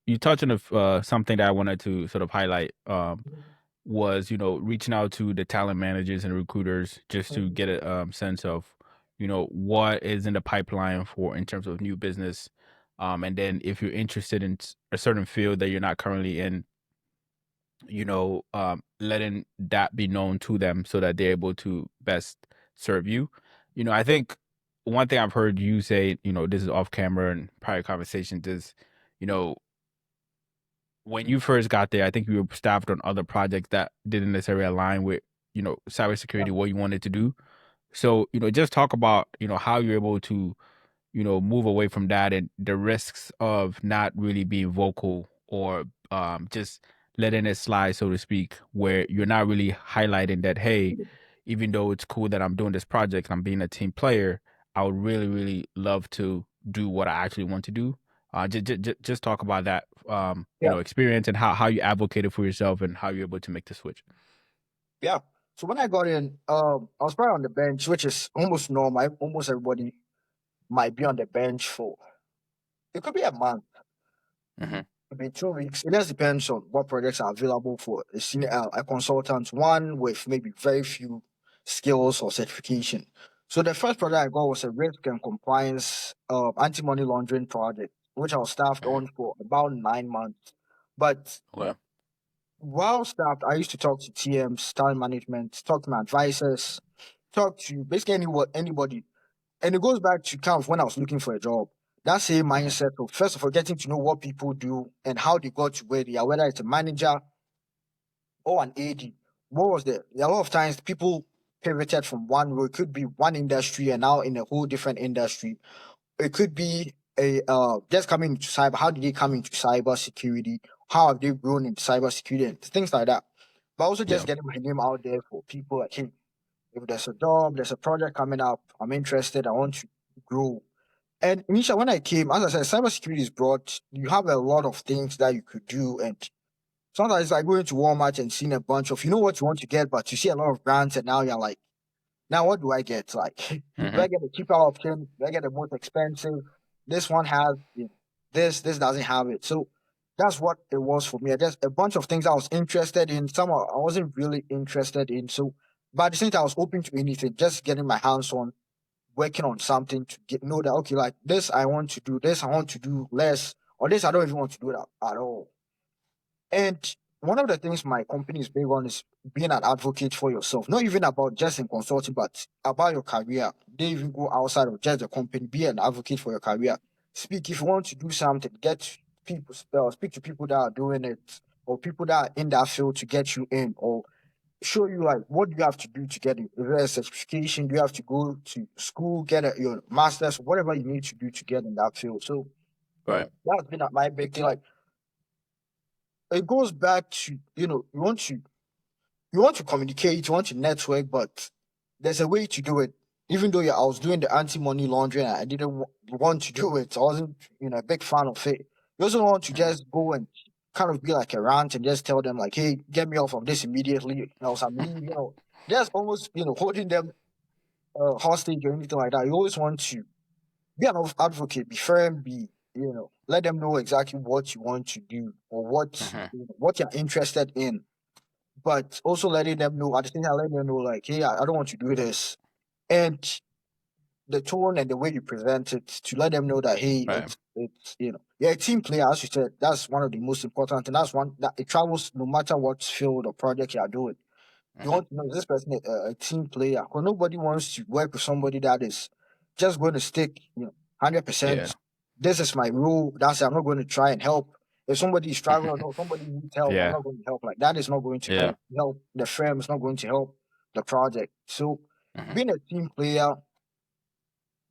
you touched on something that I wanted to sort of highlight. Was reaching out to the talent managers and recruiters just to get a sense of what is in the pipeline for in terms of new business, and then if you're interested in a certain field that you're not currently in, letting that be known to them so that they're able to best serve you. I think one thing I've heard you say, this is off camera and prior conversations, is you know, when you first got there, I think you were staffed on other projects that didn't necessarily align with, Yeah, cybersecurity, what you wanted to do. So, just talk about, how you're able to, move away from that and the risks of not really being vocal or just letting it slide, so to speak, where you're not really highlighting that, hey, even though it's cool that I'm doing this project, I'm being a team player, I would really, really love to do what I actually want to do. Just talk about that, yeah, experience and how you advocated for yourself and how you're able to make the switch. yeah. So when I got in, I was probably on the bench, which is almost normal. Almost everybody might be on the bench for it could be a month, Hmm. could be 2 weeks. It just depends on what projects are available for a senior, a consultant, one with maybe very few skills or certification. So the first project I got was a risk and compliance anti-money laundering project, which I was staffed Hmm. on for about 9 months. But Okay. while staffed, I used to talk to TMs, talent management, talk to my advisors, talk to basically anybody. And it goes back to kind of when I was looking for a job. That same Hmm. mindset of first of all getting to know what people do and how they got to where they are, whether it's a manager or an AD. What was there? A lot of times people pivoted from one role. It could be one industry and now in a whole different industry. It could be a just coming into cyber. How did they come into cyber security? How have they grown in cyber security and things like that? But also just Yeah. getting my name out there for people like, hey, if there's a job, there's a project coming up, I'm interested, I want to grow. And initially, when I came, as I said, cybersecurity is broad. You have a lot of things that you could do. And sometimes it's like going to Walmart and seeing a bunch of, you know what you want to get, but you see a lot of brands and now you're like, now what do I get? Like, do Hmm. I get a cheaper option? Do I get the most expensive? This one has this doesn't have it. So that's what it was for me. Just a bunch of things I was interested in. Some I wasn't really interested in. So, but at the same time, I was open to anything. Just getting my hands on, working on something to get know that okay, like this I want to do, this I want to do less, or this I don't even want to do it at all. And one of the things my company is big on is being an advocate for yourself. Not even about just in consulting, but about your career. They even go outside of just the company. Be an advocate for your career. Speak if you want to do something. Get people. Speak to people that are doing it, or people that are in that field to get you in, or show you like what do you have to do to get it. If there's a certification, do you have to go to school, get your master's, whatever you need to do to get in that field. So Right. that's been my big thing. Like it goes back to you want to communicate, you want to network, but there's a way to do it. Even though I was doing the anti-money laundering, I didn't want to do it. I wasn't, a big fan of it. You also want to Hmm. just go and kind of be like a rant and just tell them like, "Hey, get me off of this immediately." Else I'm leaving. Just almost, holding them hostage or anything like that. You always want to be an advocate, be firm, let them know exactly what you want to do or Hmm. what you're interested in, but also letting them know at the same time, letting them know like, hey, I don't want to do this, and the tone and the way you present it to let them know that hey, Right. you're a team player, as you said. That's one of the most important, and that's one that it travels no matter what field or project you are doing. You Hmm. want to know is this person a team player? Because nobody wants to work with somebody that is just going to stick, 100%. Yeah. This is my rule. That's it. I'm not going to try and help. If somebody is struggling or somebody needs help, I'm Yeah. not going to help. Like that is not going to Yeah. help the firm. It's not going to help the project. So Hmm. being a team player,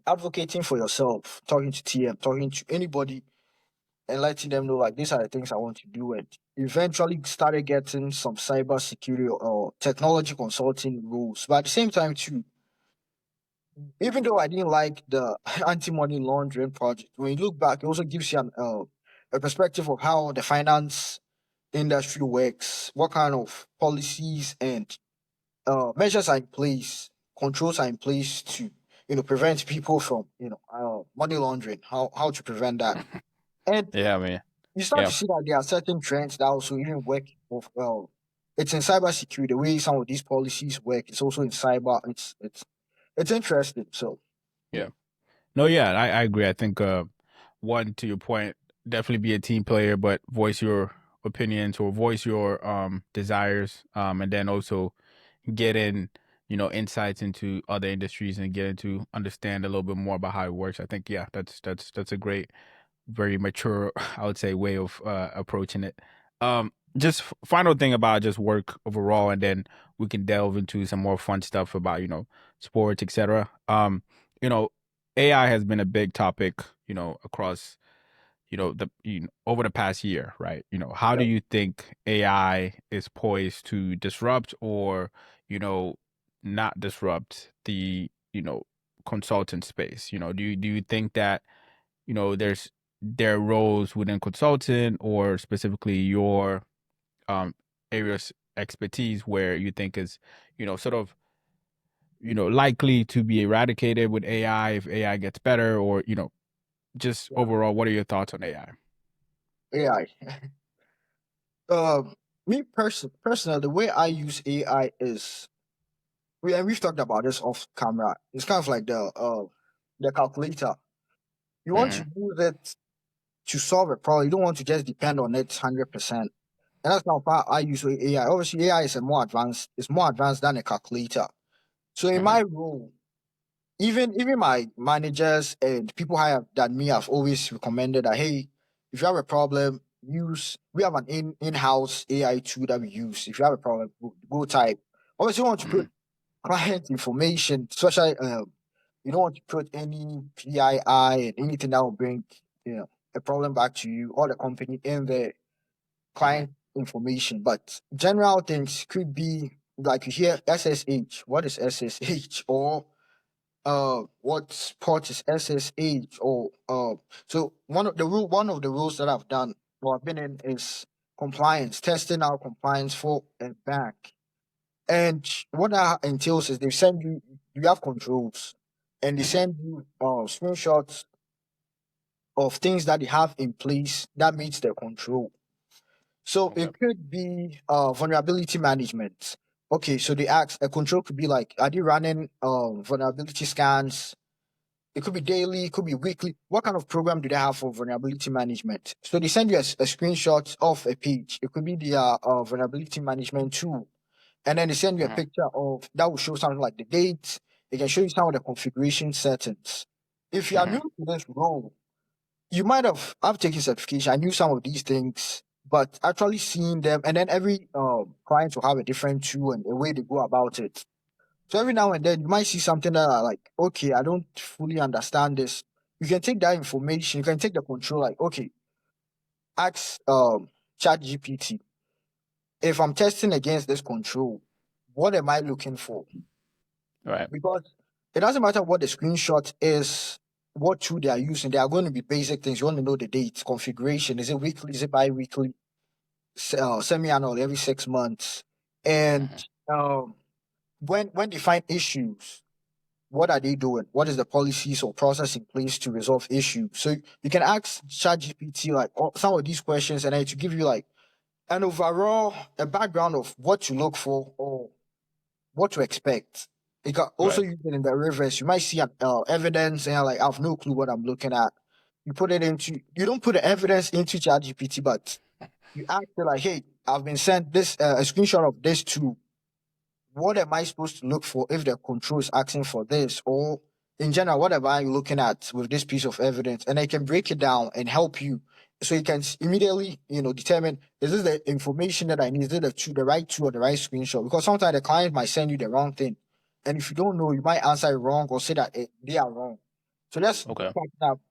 advocating for yourself, talking to TM, talking to anybody, and letting them know like these are the things I want to do, and eventually started getting some cyber security or technology consulting roles. But at the same time too, even though I didn't like the anti-money laundering project, when you look back, it also gives you a perspective of how the finance industry works, what kind of policies and measures are in place, controls are in place to prevent people from money laundering, how to prevent that. And Yeah, man. you start Yeah. to see that there are certain trends that also even work of it's in cybersecurity, the way some of these policies work, it's also in cyber. It's interesting. So Yeah. No, yeah, I agree. I think one, to your point, definitely be a team player, but voice your opinions or voice your desires, and then also get in, insights into other industries and get into understand a little bit more about how it works. I think, yeah, that's a great very mature, I would say, way of approaching it. Just final thing about just work overall, and then we can delve into some more fun stuff about sports, etc. You know, AI has been a big topic, across over the past year, right? How do Yeah, you think AI is poised to disrupt or you know not disrupt the consultant space? Do you think that their roles within consulting or specifically your areas expertise where you think is sort of likely to be eradicated with AI if AI gets better, or just yeah. overall, what are your thoughts on AI? AI. Me personally, the way I use AI is and we've talked about this off camera. It's kind of like the calculator. You want to Hmm. use it to solve a problem. You don't want to just depend on it 100%. And that's how far I use AI. Obviously, AI is a more advanced. It's more advanced than a calculator. So in Hmm. my role, even my managers and people higher than me have always recommended that, hey, if you have a problem, use we have an in-house AI tool that we use. If you have a problem, go type. Obviously, you want to Hmm. put client information, especially you don't want to put any PII and anything that will bring a problem back to you or the company in the Hmm. client information. But general things could be like you hear SSH. What is SSH? Or what port is SSH? Or so one of the rules that I've done or I've been in is compliance, testing out compliance for a bank. And what that entails is they send you have controls, and they Hmm. send you screenshots of things that they have in place that meets their control. So Okay. it could be vulnerability management. Okay, so they ask a control could be like, are they running vulnerability scans? It could be daily, it could be weekly. What kind of program do they have for vulnerability management? So they send you a screenshot of a page. It could be the vulnerability management tool, and then they send you a Hmm. picture of that will show something like the date. It can show you some of the configuration settings. If you are new Hmm. to this role, you might have I've taken certification. I knew some of these things, but actually seeing them, and then every client will have a different tool and a way to go about it. So every now and then you might see something that are like, okay, I don't fully understand this. You can take that information, you can take the control, like, okay, ask Chat GPT, if I'm testing against this control, what am I looking for? Right. Because it doesn't matter what the screenshot is, what tool they are using, they are going to be basic things. You want to know the date, configuration, is it weekly, is it bi-weekly, semi-annual, every 6 months. And Hmm. um, when they find issues, what are they doing? What is the policies or process in place to resolve issues? So you can ask ChatGPT like some of these questions, and then to give you like an overall a background of what to look for or what to expect. You can also Right. use it in the reverse. You might see evidence and you're like, I have no clue what I'm looking at. You don't put the evidence into ChatGPT, but you ask it like, hey, I've been sent this a screenshot of this too. What am I supposed to look for if the control is asking for this? Or in general, what am I looking at with this piece of evidence? And I can break it down and help you. So you can immediately, determine, is this the information that I need? Is it the right tool or the right screenshot? Because sometimes the client might send you the wrong thing. And if you don't know, you might answer it wrong or say that they are wrong. So that's Okay.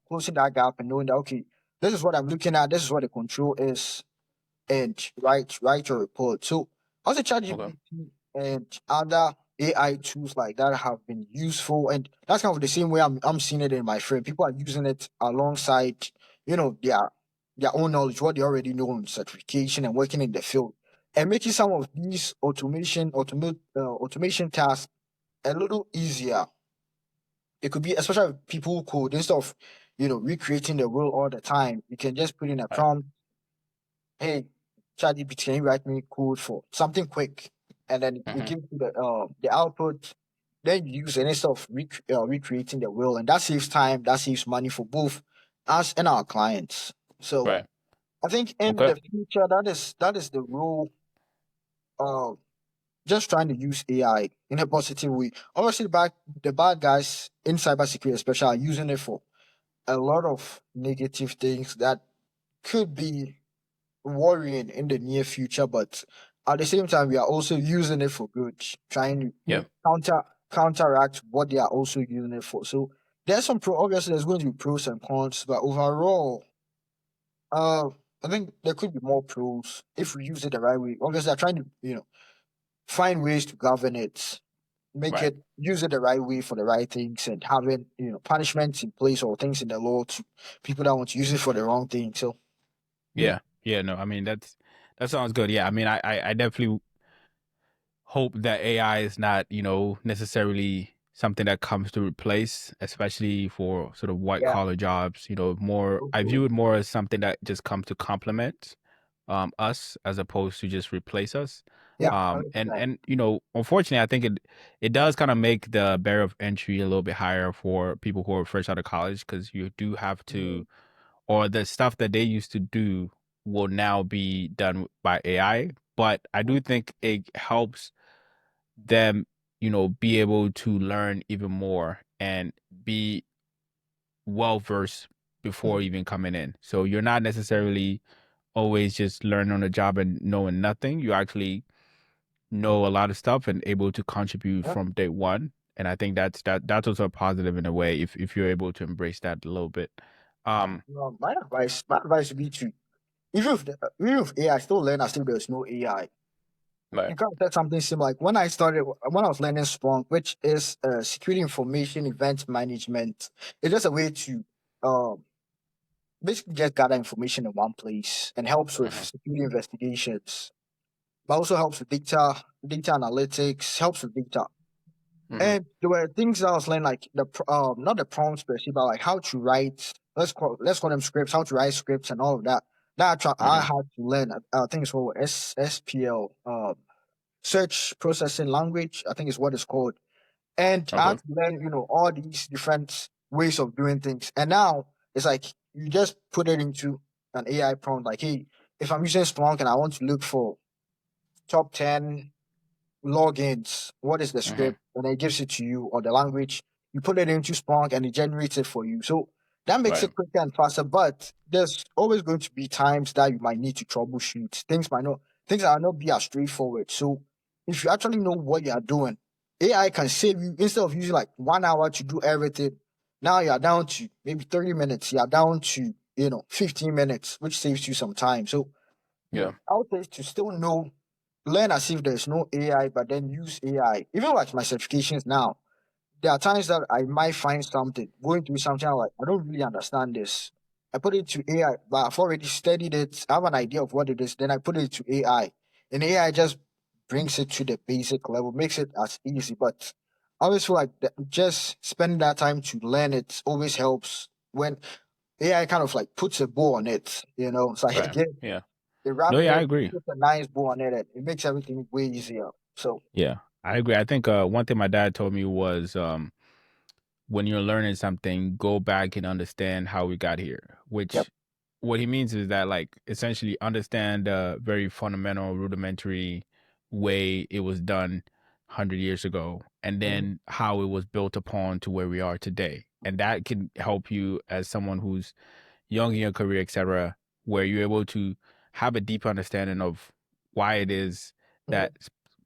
closing that gap and knowing that, okay, this is what I'm looking at. This is what the control is, and write your report. So also Okay. ChatGPT and other AI tools like that have been useful, and that's kind of the same way I'm seeing it in my friend. People are using it alongside, their own knowledge, what they already know on certification and working in the field, and making some of these automation tasks a little easier. It could be especially with people who code instead of recreating the role all the time. You can just put in a Right. prompt, hey, ChatGPT, can you write me code for something quick? And then it Hmm. gives you the output. Then you use it instead of recreating the wheel, and that saves time, that saves money for both us and our clients. So Right. I think in Okay. the future, that is the rule. Uh, just trying to use AI in a positive way. Obviously, the bad guys in cybersecurity, especially, are using it for a lot of negative things that could be worrying in the near future, but at the same time, we are also using it for good, trying to Yeah. counteract what they are also using it for. So there's some obviously there's going to be pros and cons, but overall, uh, I think there could be more pros if we use it the right way. Obviously, I'm trying to find ways to govern it, make Right. it use it the right way for the right things, and having punishments in place or things in the law to people that want to use it for the wrong thing. So yeah, Yeah. Yeah. No, I mean that sounds good. Yeah. I mean I definitely hope that AI is not, necessarily something that comes to replace, especially for sort of white yeah, collar jobs. More I okay. view it more as something that just comes to complement us as opposed to just replace us. Yeah, And unfortunately, I think it does kind of make the barrier of entry a little bit higher for people who are fresh out of college because you do have to, 100%. or the stuff that they used to do will now be done by AI. But I do think it helps them, be able to learn even more and be well versed before Mhm. even coming in. So you're not necessarily always just learning on the job and knowing nothing. You actually know a lot of stuff and able to contribute Yeah, from day one. And I think that's also a positive in a way if you're able to embrace that a little bit. Um, my advice would be to even if AI still learn as if there's no AI. right. You can't said something similar. Like when I was learning Splunk, which is security information event management. It's just a way to um basically just gather information in one place and helps with Uh-huh. security investigations, but also helps with data analytics, helps with data. Hmm. And there were things that I was learning, like not the prompts per se, but like how to write. Let's call them scripts. How to write scripts and all of that. I Hmm. had to learn. I think it's called SPL, search processing language. I think is what it's called. And I Okay. had to learn, all these different ways of doing things. And now it's like you just put it into an AI prompt, like, hey, if I'm using Splunk and I want to look for top 10 logins, what is the Hmm. script? And it gives it to you, or the language. You put it into Splunk and it generates it for you. So that makes Right. it quicker and faster. But there's always going to be times that you might need to troubleshoot. Things might not be as straightforward. So if you actually know what you are doing, AI can save you instead of using like 1 hour to do everything. Now you are down to maybe 30 minutes. You are down to 15 minutes, which saves you some time. So Yeah. I would say to still learn as if there's no AI, but then use AI. Even like my certifications now, there are times that I might find something, going through something, I'm like, I don't really understand this. I put it to AI, but I've already studied it. I have an idea of what it is. Then I put it to AI. And AI just brings it to the basic level, makes it as easy. But I always feel like just spending that time to learn it always helps when AI kind of like puts a bow on it, It's like, Right. again, Yeah. they No, wrap yeah, I it, agree. put a nice bow on it, and it makes everything way easier. So, Yeah, I agree. I think one thing my dad told me was when you're learning something, go back and understand how we got here. yep. Which what he means is that like essentially understand the very fundamental, rudimentary way it was done 100 years ago, and Mhm. then how it was built upon to where we are today. And that can help you as someone who's young in your career, etc., where you're able to have a deep understanding of why it is Mhm. that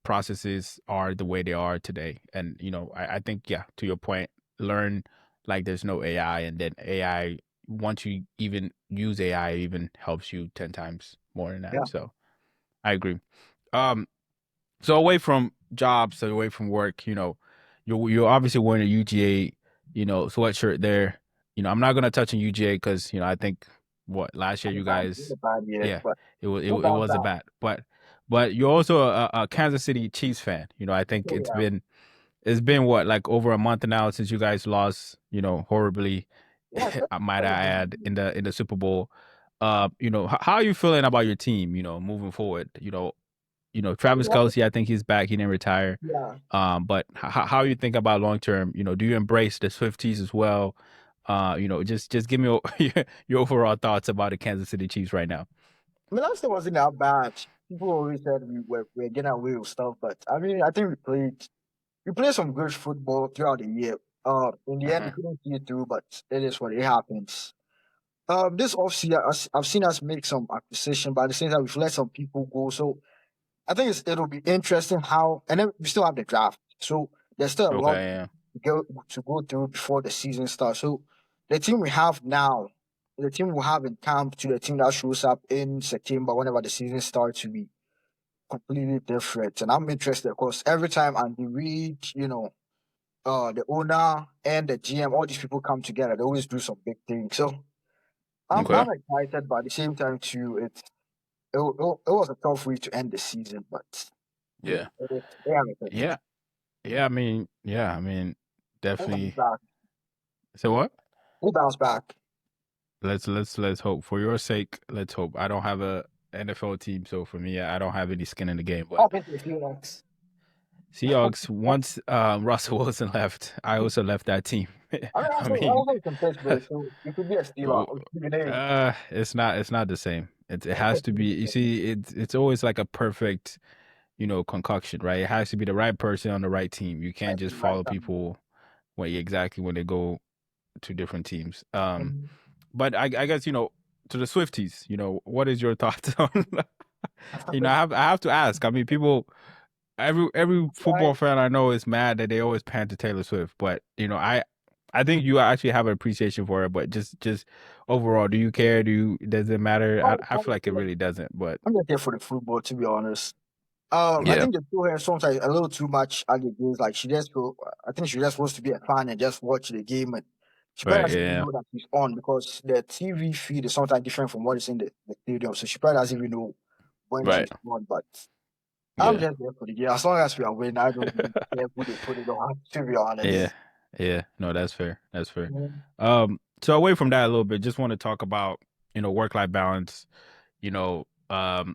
processes are the way they are today. And I think yeah, to your point, learn like there's no AI, and then AI once you even use AI, even helps you 10 times more than that. Yeah. So I agree. Um, so away from jobs, so away from work, you're obviously wearing a UGA, sweatshirt there. I'm not gonna touch on UGA because I think what last year I'm a you bad, guys, a bad year, yeah, but it we'll it bounce was a back. bad, but you're also a Kansas City Chiefs fan. I think Oh, it's yeah. been what like over a month now since you guys lost, horribly. Yeah, I might that's a bad add year. in the Super Bowl. How are you feeling about your team? Moving forward. Travis Yeah. Kelsey, I think he's back. He didn't retire. Yeah. But how you think about long term? Do you embrace the Swifties as well? Just give me your overall thoughts about the Kansas City Chiefs right now. I mean, last year wasn't that bad. People always said we were getting away with stuff, but I mean, I think we played some good football throughout the year. In the end, we Uh-huh. couldn't see it through, but it is what it happens. This offseason, I've seen us make some acquisition, but at the same time, we've let some people go. So I think it'll be interesting how, and then we still have the draft. So there's still a lot Okay, yeah. to go through before the season starts. So the team we have now, the team we have in camp to the team that shows up in September whenever the season starts will be completely different. And I'm interested because every time Andy Reid, the owner and the GM, all these people come together, they always do some big things. So Okay. I'm excited, but at the same time too, it was a tough way to end the season, but Yeah. they have it. Yeah. Yeah, I mean, We'll bounce definitely. back. So what? We'll bounce back. Let's hope for your sake. Let's hope. I don't have a NFL team, so for me, I don't have any skin in the game. I'll But get a few next. Seahawks, once Russell Wilson left, I also left that team. I I mean, was from Pittsburgh, so it could be a Steeler. oh, It could be name. it's not the same. It has to be. You see, it's always like a perfect, concoction, right? It has to be the right person on the right team. You can't just Right follow time. people when they go to different teams. Mhm. But I guess to the Swifties, what is your thoughts on? I have to ask. I mean, people, every football Right. fan I know is mad that they always pan to Taylor Swift, but I think you actually have an appreciation for it. But just overall, do you care? Does it matter? I feel like it really doesn't. But I'm just there for the football, to be honest. I yeah, think the two her sometimes a little too much at the games. Like she just go, I think she just wants to be a fan and just watch the game, and she probably right, doesn't even yeah, know that she's on because the TV feed is sometimes different from what is in the stadium. So she probably doesn't even know when right, she's on. But I'm yeah, just there for the game. As long as we are winning, I don't really care who they put it on. To be yeah, honest. yeah. No, that's fair. That's fair. Mhm. So away from that a little bit, just want to talk about work-life balance. You know, a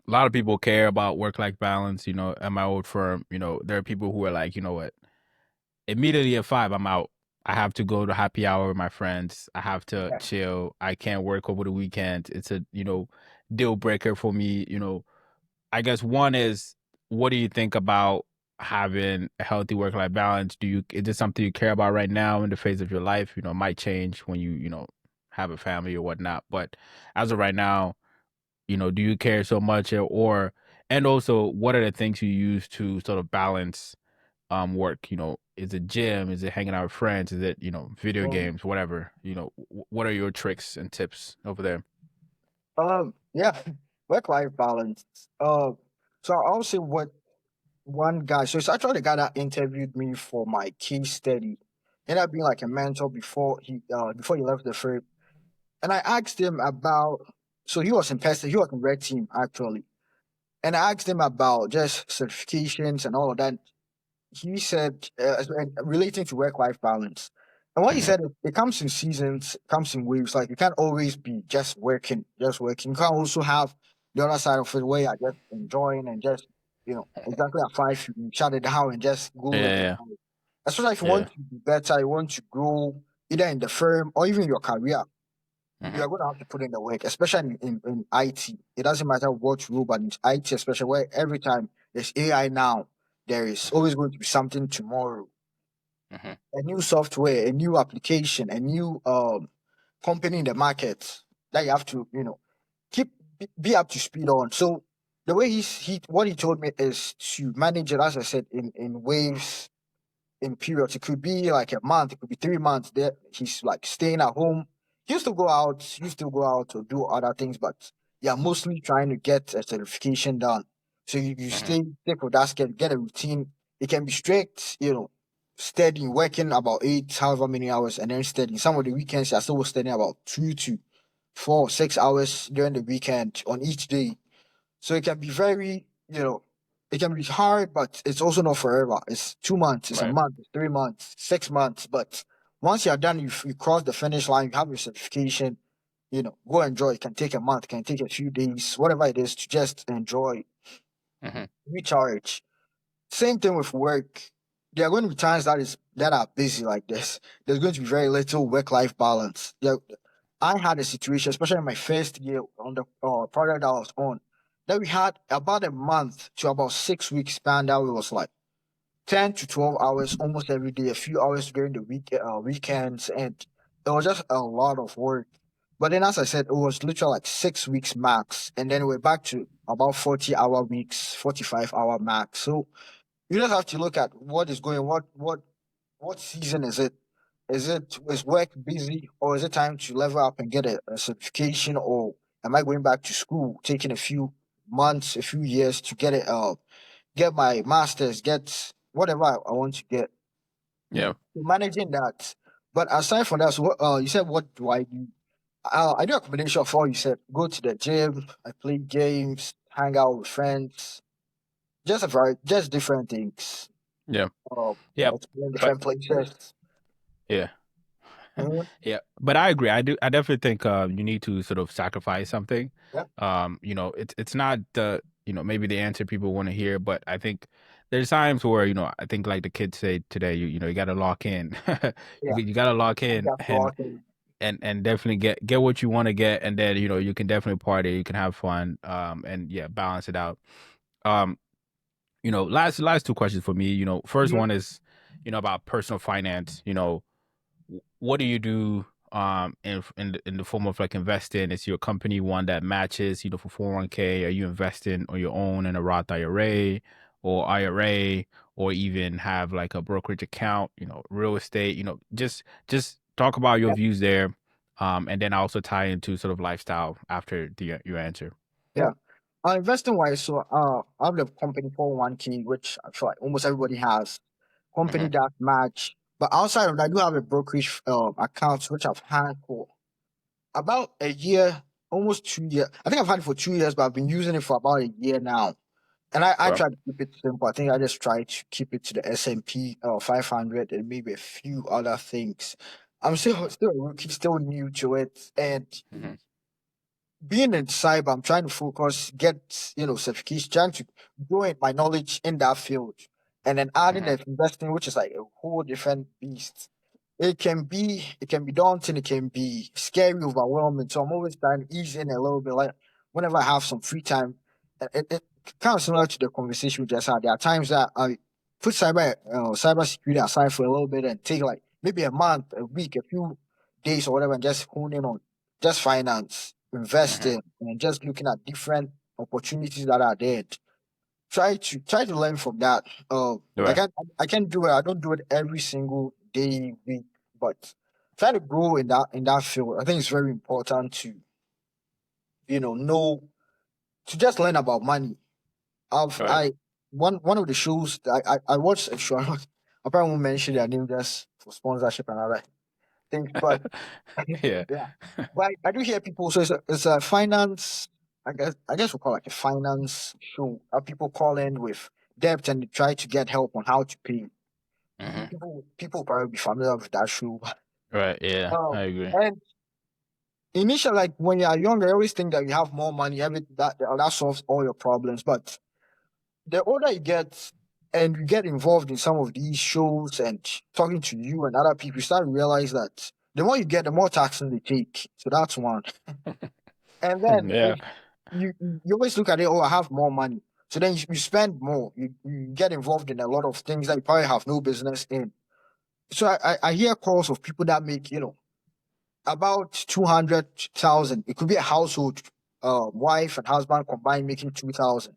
lot of people care about work-life balance. At my old firm, there are people who are like, you know what, immediately at 5, I'm out. I have to go to happy hour with my friends. I have to Yeah. chill. I can't work over the weekend. It's a deal breaker for me. I guess one is, what do you think about having a healthy work-life balance? Is this something you care about right now in the phase of your life? It might change when you have a family or whatnot. But as of right now, do you care so much, and also, what are the things you use to sort of balance work? Is it gym? Is it hanging out with friends? Is it video Um, games? Whatever. What are your tricks and tips over there? yeah. Work life balance. So I'll say what one guy. So it's actually the guy that interviewed me for my case study. Ended up being like a mentor before he left the firm. And I asked him about. So he was in Pest. He was in Red Team actually. And I asked him about just certifications and all of that. He said, and relating to work life balance. And what he Hmm. said, it comes in seasons, comes in waves. Like you can't always be just working, just working. You can also have the other side of it where you're just enjoying and just, exactly at 5, you shut it down and just go with it. Yeah, Especially if you want yeah, to be better, you want to grow either in the firm or even your career, yeah. you're going to have to put in the work, especially in IT. It doesn't matter what role, but in IT, especially where every time there's AI now, there is Hmm. always going to be something tomorrow, Hmm. a new software, a new application, a new company in the market that you have to, keep be up to speed on. So the way what he told me is to manage it, as I said, in waves, in periods. It could be like a month, it could be 3 months. There, he's like staying at home. He used to go out, to do other things, but yeah, mostly trying to get a certification done. So you Hmm. stick with that, get a routine. It can be strict, steady, working about however many hours, and then steady. Some of the weekends, you're still studying about 2 to 4, 6 hours during the weekend on each day. So it can be very, it can be hard, but it's also not forever. It's 2 months, it's a Right. month, it's 3 months, 6 months. But once you're done, you cross the finish line, you have your certification, go enjoy. It can take a month, it can take a few days, whatever it is, to just enjoy, Hmm. recharge. Same thing with work. There are going to be times that are busy like this. There's going to be very little work-life balance. I had a situation, especially in my first year on the project I was on, that we had about a month to about 6 weeks span that we was like 10 to 12 hours almost every day, a few hours during the weekends, and it was just a lot of work. But then, as I said, it was literally like 6 weeks max, and then we're back to about 40-hour weeks, 45-hour max. So you just have to look at what is going, what season is it? Is work busy, or is it time to level up and get a certification, or am I going back to school, taking a few months, a few years to get it? Get my master's, get whatever I want to get. Yeah. Managing that. But aside from that, so what, you said, what do I do? I do a combination of all you said. Go to the gym, I play games, hang out with friends, just a variety, just different things. Yeah. Yeah, Yeah. explore But different places. yeah. Mhm. Yeah, but I agree. I definitely think you need to sort of sacrifice something. Yeah, It's not the maybe the answer people want to hear, but I think there's times where I think like the kids say today, you got to lock in. yeah, You got to lock you in have to walk in. and definitely get what you want to get, and then you can definitely party, you can have fun, and yeah, balance it out. Um, last two questions for me. First Mhm. one is about personal finance. What do you do in the form of like investing? Is your company one that matches for 401k? Are you investing on your own in a Roth IRA or IRA, or even have like a brokerage account, real estate? Just talk about your Yeah, views there, and then also tie into sort of lifestyle after your answer. yeah. Investing wise, so I have the company 401k, which I feel like almost everybody has. Company Hmm. that match. But outside of that, I do have a brokerage account which I've had for about a year, almost 2 years. I think I've had it for 2 years, but I've been using it for about a year now. And I Well, try to keep it simple. I think I just try to keep it to the S&P 500 and maybe a few other things. I'm still a rookie, still new to it, and hmm. being in cyber, I'm trying to focus, get certification, trying to grow in my knowledge in that field, and then adding Hmm. the investing, which is like a whole different beast. It can be daunting, it can be scary, overwhelming. So I'm always trying to ease in a little bit. Like whenever I have some free time, it kind of similar to the conversation we just had. There are times that I put cyber security aside for a little bit and take like maybe a month, a week, a few days or whatever, and just hone in on just finance, Hmm. investing, and just looking at different opportunities that are there. Try to learn from that. I Right. can't do it. I don't do it every single day, week, but try to grow in that field. I think it's very important to know to just learn about money. I've Right. I one of the shows that I watched a show. I probably won't mention their name just for sponsorship and other things, but Yeah. yeah. But I do hear people. So it's a finance. I guess we call it like a finance show. People call in with debt and they try to get help on how to pay. Hmm. People probably be familiar with that show. Right. Yeah, I Um, agree. and initially, like when you are younger, you always think that you have more money, that solves all your problems. But the older you get, and you get involved in some of these shows and talking to you and other people, you start to realize that the more you get, the more taxes they take. So that's one. And then Yeah. if you always look at it, oh, I have more money. So then you spend more. You get involved in a lot of things that you probably have no business in. So I hear calls of people that make, about 200,000. It could be a household, wife and husband combined making 2,000.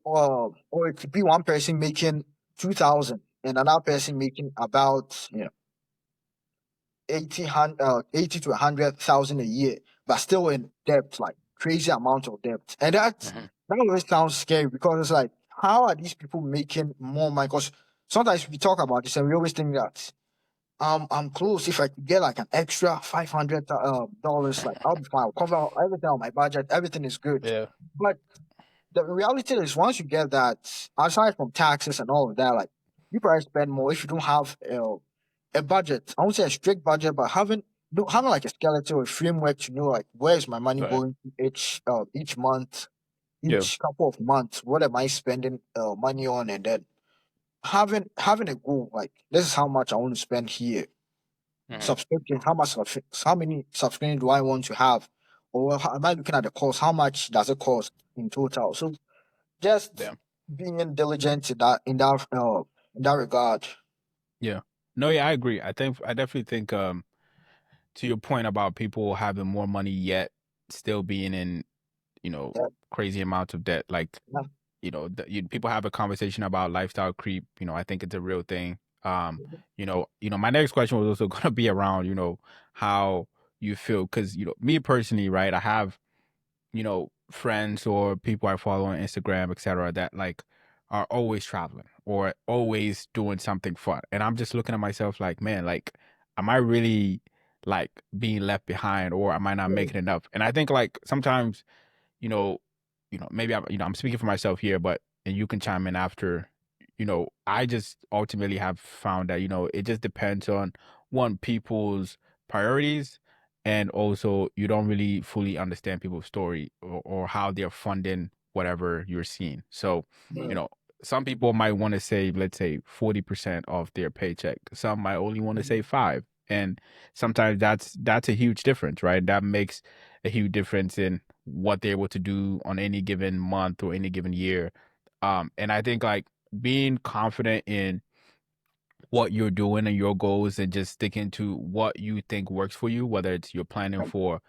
Or it could be one person making 2,000 and another person making about 80 to 100,000 a year, but still in debt, like crazy amount of debt. And Hmm. that always sounds scary because it's like, how are these people making more money? Because sometimes we talk about this and we always think that I'm close. If I could get like an extra $500 like I'll be fine. I'll cover everything on my budget. Everything is good. Yeah. But the reality is once you get that, aside from taxes and all of that, like you probably spend more if you don't have a budget. I won't say a strict budget, but having like a skeleton or a framework to know like where is my money Right. going each month, Yeah. each couple of months. What am I spending money on, and then having a goal like this is how much I want to spend here. Hmm. Subscription, how many subscriptions do I want to have, or how, am I looking at the cost? How much does it cost in total? So just Yeah. being diligent in that in that regard. Yeah. No, yeah, I agree. I definitely think to your point about people having more money yet still being in, you know, Yeah, crazy amounts of debt. Like, yeah, people have a conversation about lifestyle creep. I think it's a real thing. mhm, My next question was also gonna be around, how you feel. Cause, me personally, right, I have friends or people I follow on Instagram, etc., that like are always traveling or always doing something fun. And I'm just looking at myself like, man, like, am I really like being left behind or am I not yeah, making enough? And I think like sometimes, you know, maybe I'm speaking for myself here, but and you can chime in after. I just ultimately have found that it just depends on one people's priorities, and also you don't really fully understand people's story or how they're funding whatever you're seeing. So, you yeah, know, some people might want to save, let's say, 40% of their paycheck. Some might only want to mhm, save five, and sometimes that's a huge difference, right? That makes a huge difference in what they're able to do on any given month or any given year. And I think like being confident in what you're doing and your goals and just sticking to what you think works for you, whether it's you're planning for,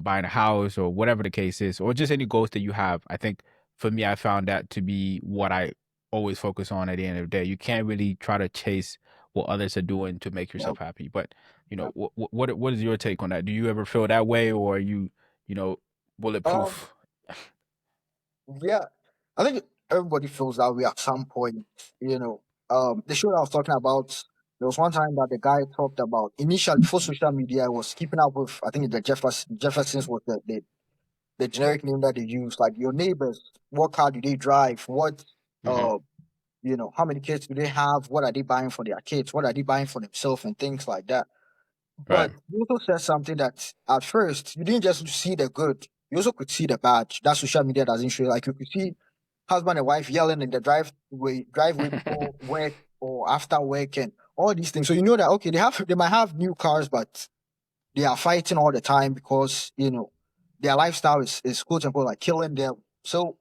buying a house or whatever the case is, or just any goals that you have. I think for me, I found that to be what I always focus on at the end of the day. You can't really try to chase what others are doing to make yeah, yourself happy. But, yeah. what is your take on that? Do you ever feel that way, or are you know, Um, bulletproof? yeah, I think everybody feels that way at some point. You know, the show I was talking about, there was one time that the guy talked about initially before social media was keeping up with. I think the Jeffersons was the generic name that they use. Like your neighbors, what car do they drive? What Hmm. uh how many kids do they have? What are they buying for their kids? What are they buying for themselves and things like that. Right. But you also said something that at first you didn't just see the good, you also could see the bad. That social media doesn't show. Like you could see husband and wife yelling in the driveway before work or after work and all these things. So you know that okay, they might have new cars, but they are fighting all the time because their lifestyle is quote unquote like killing them. So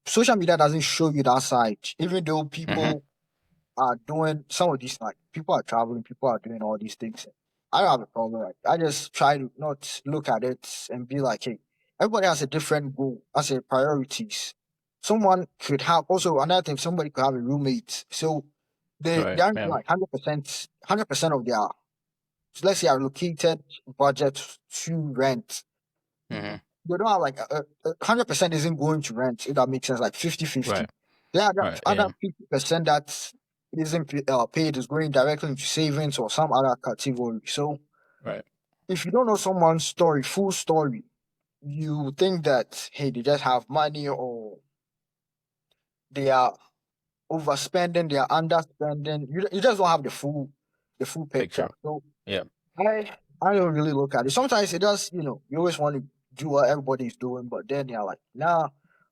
social media doesn't show you that side, even though Hmm. people are doing some of these, like people are traveling, people are doing all these things. I don't have a problem. Like, I just try to not look at it and be like, hey, everybody has a different goal, has a priorities. Someone could have also another thing, somebody could have a roommate. So they Right. aren't Yeah. like 100% of their, so let's say allocated budget to rent. Hmm. They don't have like 100% isn't going to rent, if that makes sense, like 50-50. Right. There are Right. other Yeah. 50% that isn't paid is going directly into savings or some other category. So Right. if you don't know someone's story, full story, you think that hey, they just have money or they are overspending, they are underspending. You just don't have the full picture. Picture. So Yeah. I don't really look at it. Sometimes it does, you always want to do what everybody's doing, but then you're like, nah,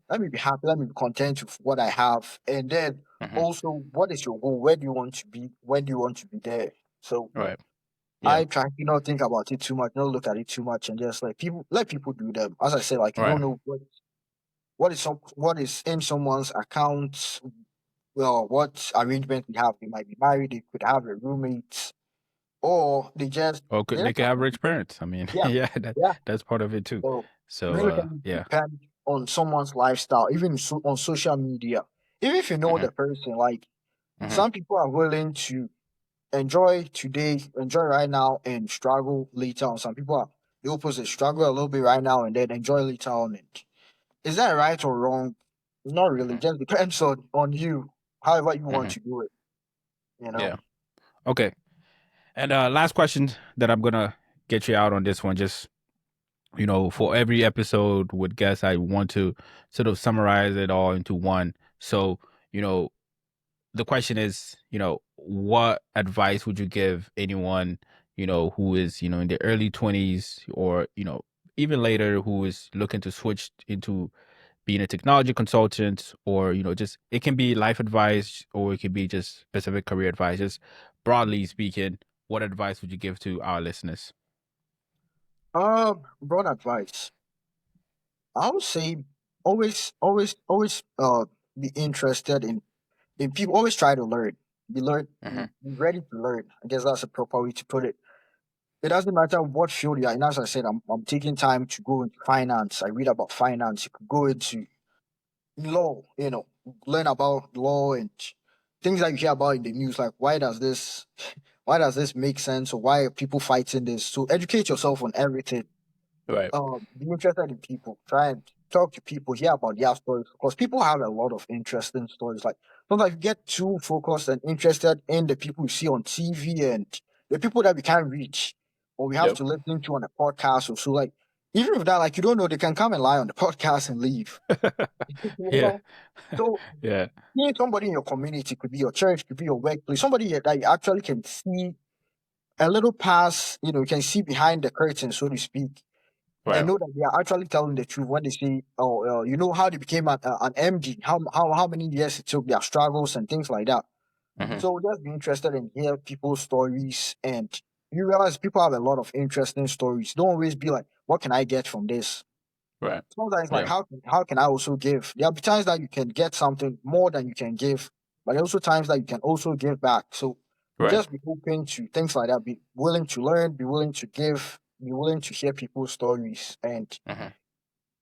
let me be happy, let me be content with what I have. And then Hmm. also, what is your goal? Where do you want to be? When do you want to be there? So Right. Yeah. I try to not think about it too much, not look at it too much, and just like people let people do them. As I said, like you don't Right. know what is in someone's account, well, what arrangement we have. They might be married, they could have a roommate, or Or they they just could have have money. rich parents. I mean, Yeah, yeah, that yeah. that's part of it too. So it So, really can yeah. depend on someone's lifestyle, even on social media. Even if you know Hmm. the person, like Hmm. some people are willing to enjoy today, enjoy right now, and struggle later on. Some people are the opposite, struggle a little bit right now and then enjoy later on. And is that right or wrong? Not really. Hmm. Just depends on you, however you want Hmm. to do it. You know. Yeah. Okay. And last question that I'm gonna get you out on this one. Just for every episode with guests, I want to sort of summarize it all into one. So, you know, the question is, what advice would you give anyone, who is, in their early 20s or, even later who is looking to switch into being a technology consultant or, just it can be life advice or it could be just specific career advice. Just broadly speaking, what advice would you give to our listeners? Broad advice. I would say always be interested in people. Always try to learn. Be Hmm. ready to learn. I guess that's a proper way to put it. It doesn't matter what field you're in. As I said, I'm taking time to go into finance. I read about finance. You could go into law, learn about law and things that you hear about in the news, like why does this make sense, or why are people fighting this? So educate yourself on everything. Right. Be interested in people. Try and talk to people, hear about their stories, because people have a lot of interesting stories. Like sometimes you get too focused and interested in the people you see on TV and the people that we can't reach or we have Yep. to listen to on a podcast or so. Like even with that, like you don't know, they can come and lie on the podcast and leave. you Yeah. know, so Yeah. being somebody in your community could be your church, could be your workplace, somebody that you actually can see a little past, you can see behind the curtain, so to speak, and Right. know that they are actually telling the truth when they say, "Oh, you know how they became an MD, how many years it took, their struggles and things like that." Hmm. So just be interested in hear people's stories, and you realize people have a lot of interesting stories. Don't always be like, "What can I get from this?" Right. Sometimes like Yeah. how can I also give? There will be times that you can get something more than you can give, but there are also times that you can also give back. So Right. just be open to things like that. Be willing to learn, be willing to give, be willing to hear people's stories, and Hmm.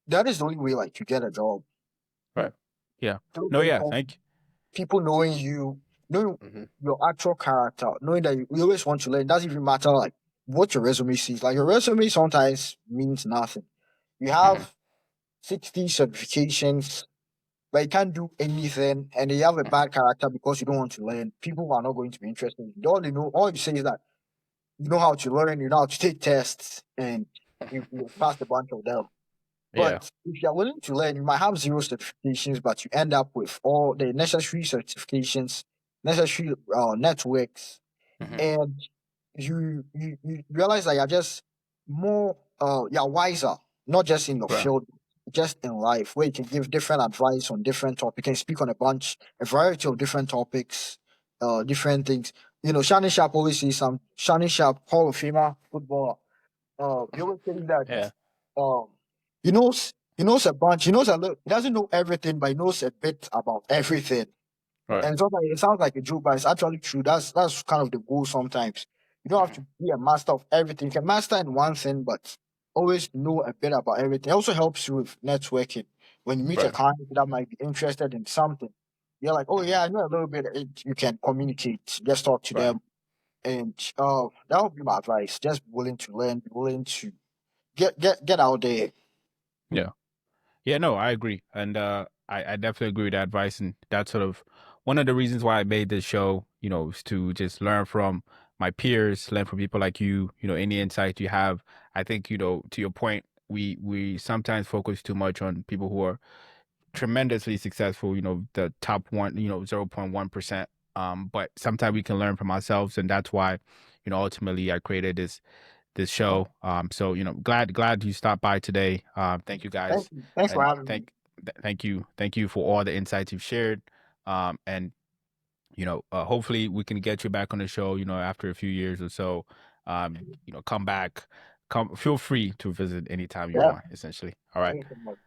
that is the only way like to get a job. Right. Yeah. Through No, yeah. people, Thank people knowing you, knowing you. Hmm. your actual character, knowing that you always want to learn. It doesn't even matter like what your resume says. Like your resume sometimes means nothing. You Hmm. have 60 certifications, but you can't do anything, and you have a Hmm. bad character because you don't want to learn. People are not going to be interested. All you say is that you know how to learn, you know how to take tests, and you passed a bunch of them. Yeah. But if you're willing to learn, you might have zero certifications, but you end up with all the necessary certifications, necessary networks, Hmm. and you realize that you're just more you're wiser, not just in your Right. field, just in life, where you can give different advice on different topics, you can speak on a variety of different topics, different things. Shannon Sharp always says some Shannon Sharp, Hall of Famer footballer. He always says that Yeah. um he knows a bunch, he knows a little, he doesn't know everything, but he knows a bit about everything. Right. And sometimes it sounds like a joke, but it's actually true. That's kind of the goal sometimes. You don't have Hmm. to be a master of everything. You can master in one thing, but always know a bit about everything. It also helps you with networking. When you meet a Right. client that might be interested in something, you're like, oh Hmm. yeah, I know a little bit. You can communicate. Just talk to Right. them. And that would be my advice. Just be willing to learn, be willing to get out there. Yeah. Yeah, no, I agree. And I definitely agree with that advice. And that's sort of one of the reasons why I made this show, is to just learn from my peers, learn from people like you, any insight you have. I think, to your point, we sometimes focus too much on people who are tremendously successful, the top one, 0.1%. But sometimes we can learn from ourselves. And that's why, ultimately I created this show. So glad you stopped by today. Thank you Thank guys, you. Thanks for and having me. thank you for all the insights you've shared. And hopefully we can get you back on the show. After a few years or so. Come back. Feel free to visit anytime you Yeah. want. Essentially. All right. Thanks so much.